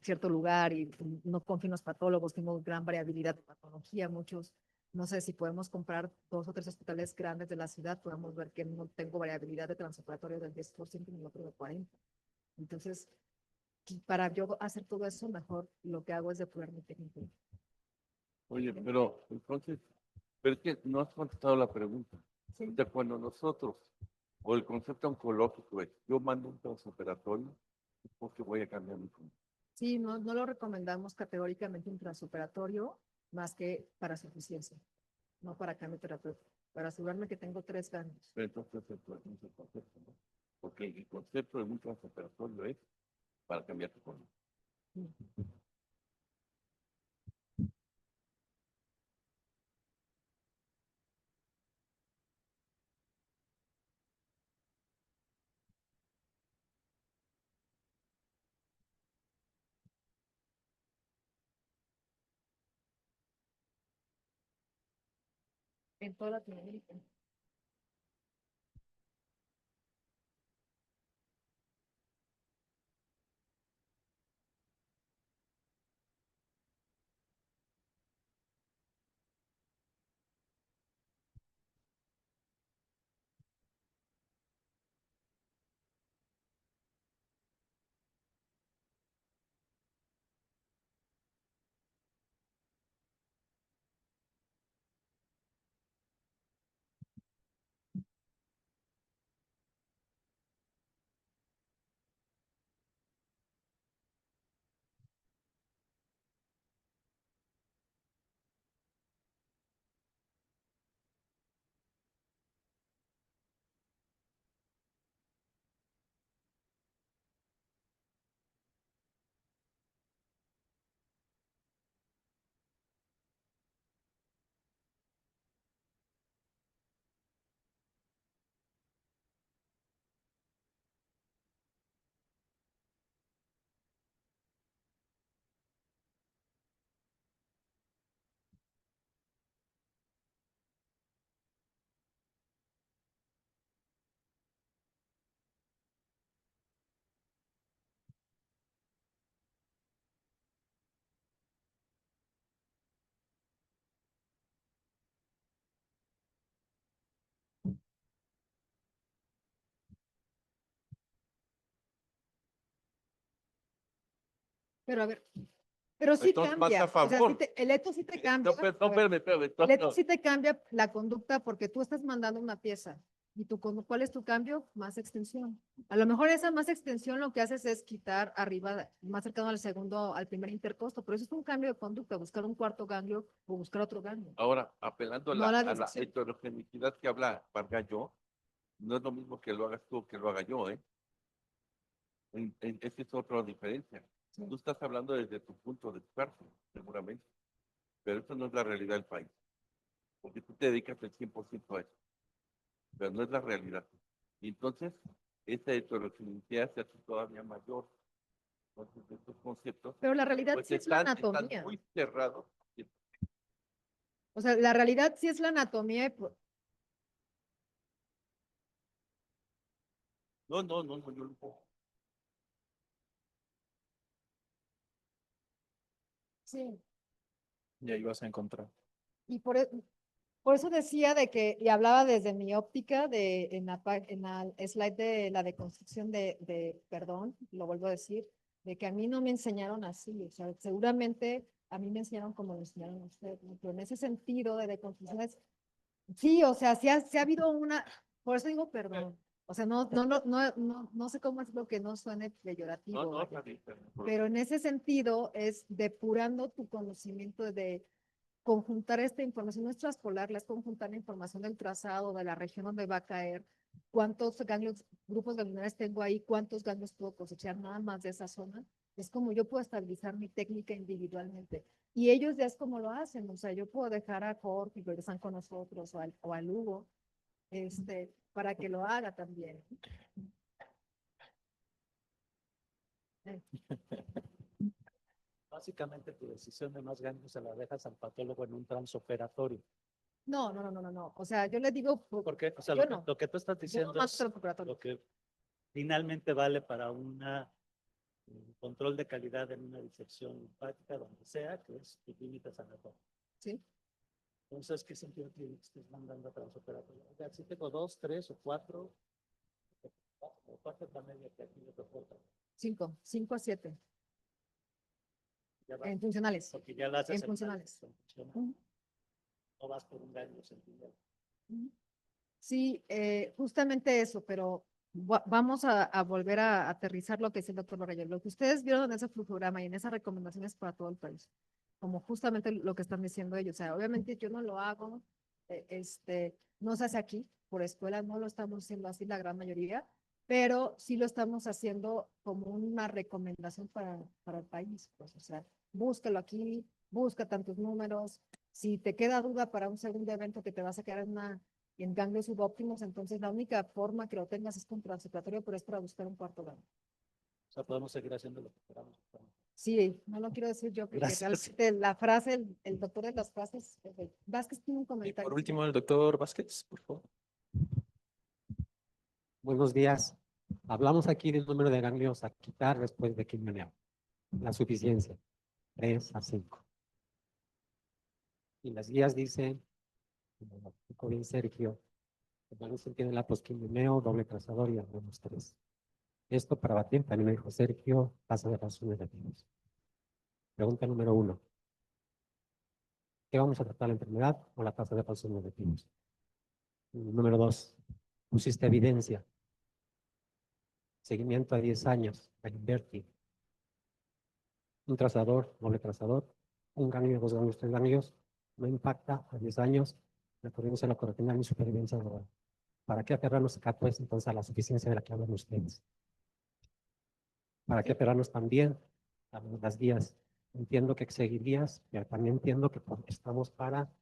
cierto lugar y no confío en los patólogos, tengo gran variabilidad de patología, muchos, no sé si podemos comprar 2 o 3 hospitales grandes de la ciudad, podemos ver que no tengo variabilidad de transoperatorio del 10% ni otro de 40%. Entonces, para yo hacer todo eso, mejor lo que hago es depurar mi técnica. Oye, pero entonces, pero es que no has contestado la pregunta. Sí. O sea, cuando nosotros, o el concepto oncológico es, yo mando un transoperatorio, es porque voy a cambiar mi conducta. Sí, no lo recomendamos categóricamente un transoperatorio más que para suficiencia, no para cambio terapéutico, para asegurarme que tengo 3 ganglios. Pero entonces, no es el concepto, ¿no? Porque el concepto de un transoperatorio es para cambiar tu conducta. En toda Latinoamérica. Pero a ver, pero sí Entonces, más cambia. a O sea, sí favor. el eto sí te cambia. No, pero, A ver, espérame. el eto sí te cambia la conducta porque tú estás mandando una pieza. ¿Y cuál es tu cambio? Más extensión. A lo mejor esa más extensión lo que haces es quitar arriba, más cercano al segundo, al primer intercosto, pero eso es un cambio de conducta, buscar un cuarto ganglio o buscar otro ganglio. Ahora, apelando No a la a la decisión. heterogeneidad que habla Vargas yo, no es lo mismo que lo hagas tú o que lo haga yo, ¿eh? Esa es otra diferencia. Sí. Tú estás hablando desde tu punto de experto, seguramente, pero eso no es la realidad del país, porque tú te dedicas el 100% a eso, pero no es la realidad. Y entonces, esa heterogeneidad se hace todavía mayor. Entonces, estos conceptos, Pero la realidad pues sí es la están anatomía. muy cerrados. O sea, la realidad sí es la anatomía. No, yo lo puedo. Sí. Y ahí vas a encontrar. Y por eso decía de que, y hablaba desde mi óptica en la slide de la deconstrucción perdón, lo vuelvo a decir, de que a mí no me enseñaron así, o sea, seguramente a mí me enseñaron como lo enseñaron a ustedes, ¿no? Pero en ese sentido de deconstrucción sí, o sea, sí ha habido por eso digo perdón, o sea, no sé cómo es lo que no suene peyorativo, No, vaya. está bien, Pero en ese sentido es depurando tu conocimiento de conjuntar esta información, no es traspolarla, es conjuntar la información del trazado, de la región donde va a caer, cuántos ganglios, grupos ganglionares tengo ahí, cuántos ganglios puedo cosechar nada más de esa zona. Es como yo puedo estabilizar mi técnica individualmente. Y ellos ya es como lo hacen, o sea, yo puedo dejar a Jorge, que regresan con nosotros, o al Hugo, para que lo haga también. Básicamente tu decisión de más ganglios se la dejas al patólogo en un transoperatorio. No. O sea, yo le digo, Porque, o sea, yo lo, no. lo que tú estás Yo diciendo no más es transoperatorio. lo que finalmente vale para una control de calidad en una disección linfática, donde sea, que es tus límites anatómicos. Sí. Entonces, ¿qué sentido tiene que estés mandando a transoperatorio? O sea, si tengo 2, 3 o 4, o cuánto es la media que aquí me reporta. 5 a 7 Ya va, en funcionales. porque ya la haces En funcionales. Ujú. No vas por un ganglio centinela. Ujú. Sí, justamente eso, pero vamos a volver a aterrizar lo que dice el doctor Lorello. Lo que ustedes vieron en ese flujograma y en esas recomendaciones para todo el país, como justamente lo que están diciendo ellos. O sea, obviamente yo no lo hago, no se hace aquí, por escuela no lo estamos haciendo así la gran mayoría, pero sí lo estamos haciendo como una recomendación para el país. Pues, o sea, búscalo aquí, busca tantos números. Si te queda duda para un segundo evento que te vas a quedar en ganglios subóptimos, entonces la única forma que lo tengas es con transoperatorio, pero es para buscar un cuarto ganglio. O sea, podemos seguir haciendo lo que queramos. Sí, no lo quiero decir yo, porque Gracias. realmente la frase, el doctor de las frases, Vázquez tiene un Y comentario. por último, el doctor Vázquez, por favor. Buenos días. Hablamos aquí del número de ganglios a quitar después de quimio. La suficiencia, 3 a 5. Y las guías dicen, como lo explicó bien Sergio, que no se entiende la posquimio, doble trazador y algunos 3. Esto para batir, también me dijo Sergio, tasa de falsos negativos. Pregunta número 1. ¿Qué vamos a tratar, la enfermedad o la tasa de falsos negativos? Número 2. Pusiste evidencia. Seguimiento a 10 años, a invertir. Un trazador, doble trazador, un ganglio, 2 ganglios, 3 ganglios, no impacta a 10 años, recurrimos a la corretina y supervivencia global. ¿Para qué aferrarnos acá, pues, entonces, a la suficiencia de la que hablan ustedes? ¿Para qué aferrarnos también a las guías? Entiendo que seguir guías, pero también entiendo que estamos para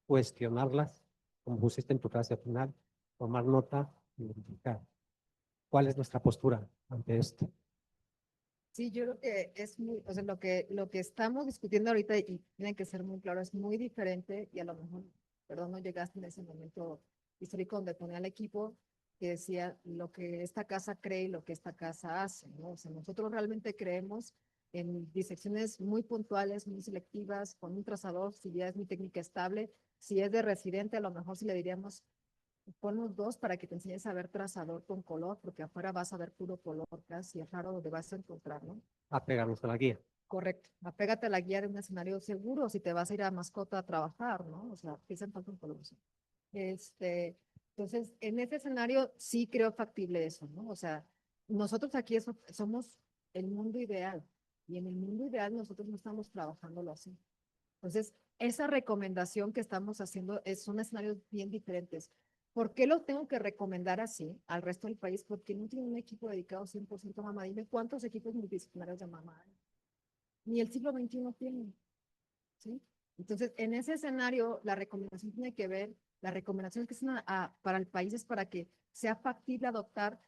cuestionarlas, como pusiste en tu frase final, tomar nota y verificar. ¿Cuál es nuestra postura ante esto? Sí, yo creo que es muy, o sea, lo que estamos discutiendo ahorita, y tiene que ser muy claro, es muy diferente, y a lo mejor, perdón, no llegaste en ese momento histórico donde ponía al equipo que decía lo que esta casa cree y lo que esta casa hace, ¿no? O sea, nosotros realmente creemos en disecciones muy puntuales, muy selectivas, con un trazador, si ya es mi técnica estable, si es de residente, a lo mejor si le diríamos ponnos 2 para que te enseñes a ver trazador con color, porque afuera vas a ver puro color, casi es raro donde vas a encontrar, ¿no? Apegarnos a la guía. Correcto. Apégate a la guía de un escenario seguro si te vas a ir a mascota a trabajar, ¿no? O sea, piensa en falta un color. Entonces, en ese escenario sí creo factible eso, ¿no? O sea, nosotros aquí somos el mundo ideal, y en el mundo ideal nosotros no estamos trabajándolo así. Entonces, esa recomendación que estamos haciendo son escenarios bien diferentes. ¿Por qué lo tengo que recomendar así al resto del país? Porque no tiene un equipo dedicado 100% a mamá. Dime cuántos equipos multidisciplinarios de mamá hay. Ni el siglo XXI tiene, ¿sí? Entonces, en ese escenario, la recomendación tiene que ver, la recomendación que es para el país es para que sea factible adoptar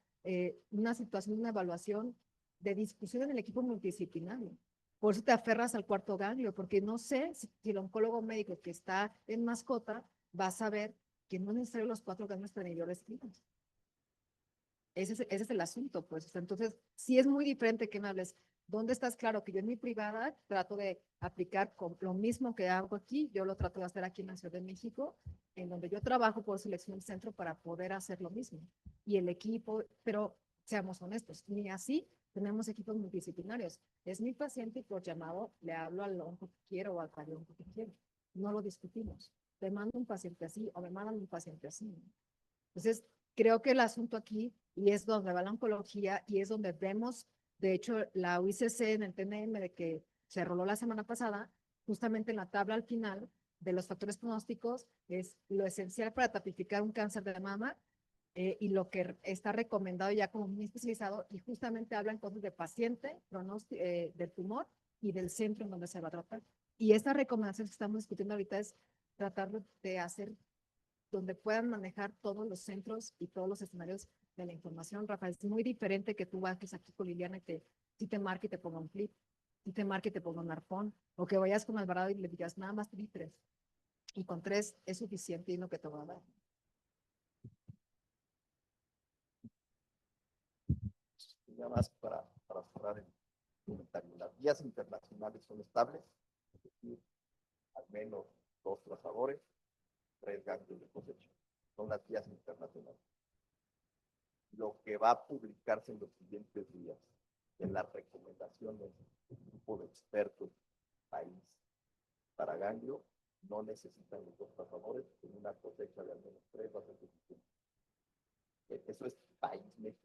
una situación, una evaluación de discusión en el equipo multidisciplinario. Por eso te aferras al cuarto ganglio, porque no sé si el oncólogo médico que está en mascota va a saber que no es necesario los 4 ganglios para inhibidor de estrinas. Ese es el asunto, pues. Entonces, sí es muy diferente que me hables. ¿Dónde estás? Claro que yo en mi privada trato de aplicar lo mismo que hago aquí, yo lo trato de hacer aquí en la Ciudad de México, en donde yo trabajo por selección del centro para poder hacer lo mismo. Y el equipo, pero seamos honestos, ni así tenemos equipos multidisciplinarios. Es mi paciente y por llamado le hablo al onco que quiero o al cardiólogo que quiero. No lo discutimos. Te mando un paciente así o me mandan un paciente así, ¿no? Entonces, creo que el asunto aquí, y es donde va la oncología, y es donde vemos, de hecho, la UICC en el TNM de que se roló la semana pasada, justamente en la tabla al final de los factores pronósticos, es lo esencial para tipificar un cáncer de mama y lo que está recomendado ya como muy especializado, y justamente hablan cosas de paciente, del tumor y del centro en donde se va a tratar. Y esta recomendación que estamos discutiendo ahorita es tratar de hacer donde puedan manejar todos los centros y todos los escenarios de la información. Rafael, es muy diferente que tú bajes aquí con Liliana y si te marque y te ponga un clip. y te marque y te ponga un arpón. O que vayas con Alvarado y le digas, nada más te di 3. Y con 3 es suficiente y lo que te va a dar. Y nada más para cerrar el comentario. Las vías internacionales son estables, es decir, al menos 2 trazadores, 3 ganglios de cosecha. Son las vías internacionales. Lo que va a publicarse en los siguientes días en las recomendaciones del grupo de expertos país para ganglio no necesitan los 2 trazadores, en una cosecha de al menos 3 va a ser suficiente. Eso es país México.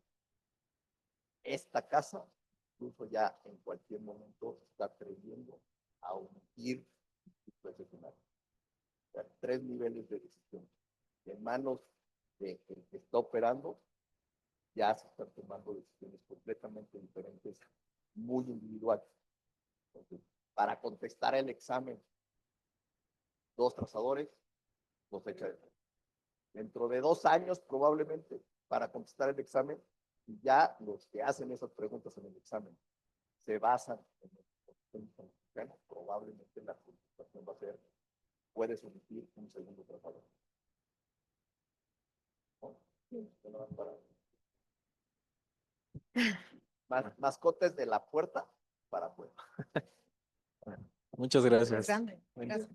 Esta casa, incluso ya en cualquier momento, está atreviendo a omitir su escenario. O sea, 3 niveles de decisión. En manos de el que está operando, ya se están tomando decisiones completamente diferentes, muy individuales. Entonces, para contestar el examen, 2 trazadores, cosecha de 3. Dentro de 2 años, probablemente, para contestar el examen, ya los que hacen esas preguntas en el examen se basan en el mexicano, probablemente la contestación va a ser, puedes omitir un segundo trazador. ¿No? Mascotes de la puerta para afuera. Muchas gracias. Grande. Buen Gracias.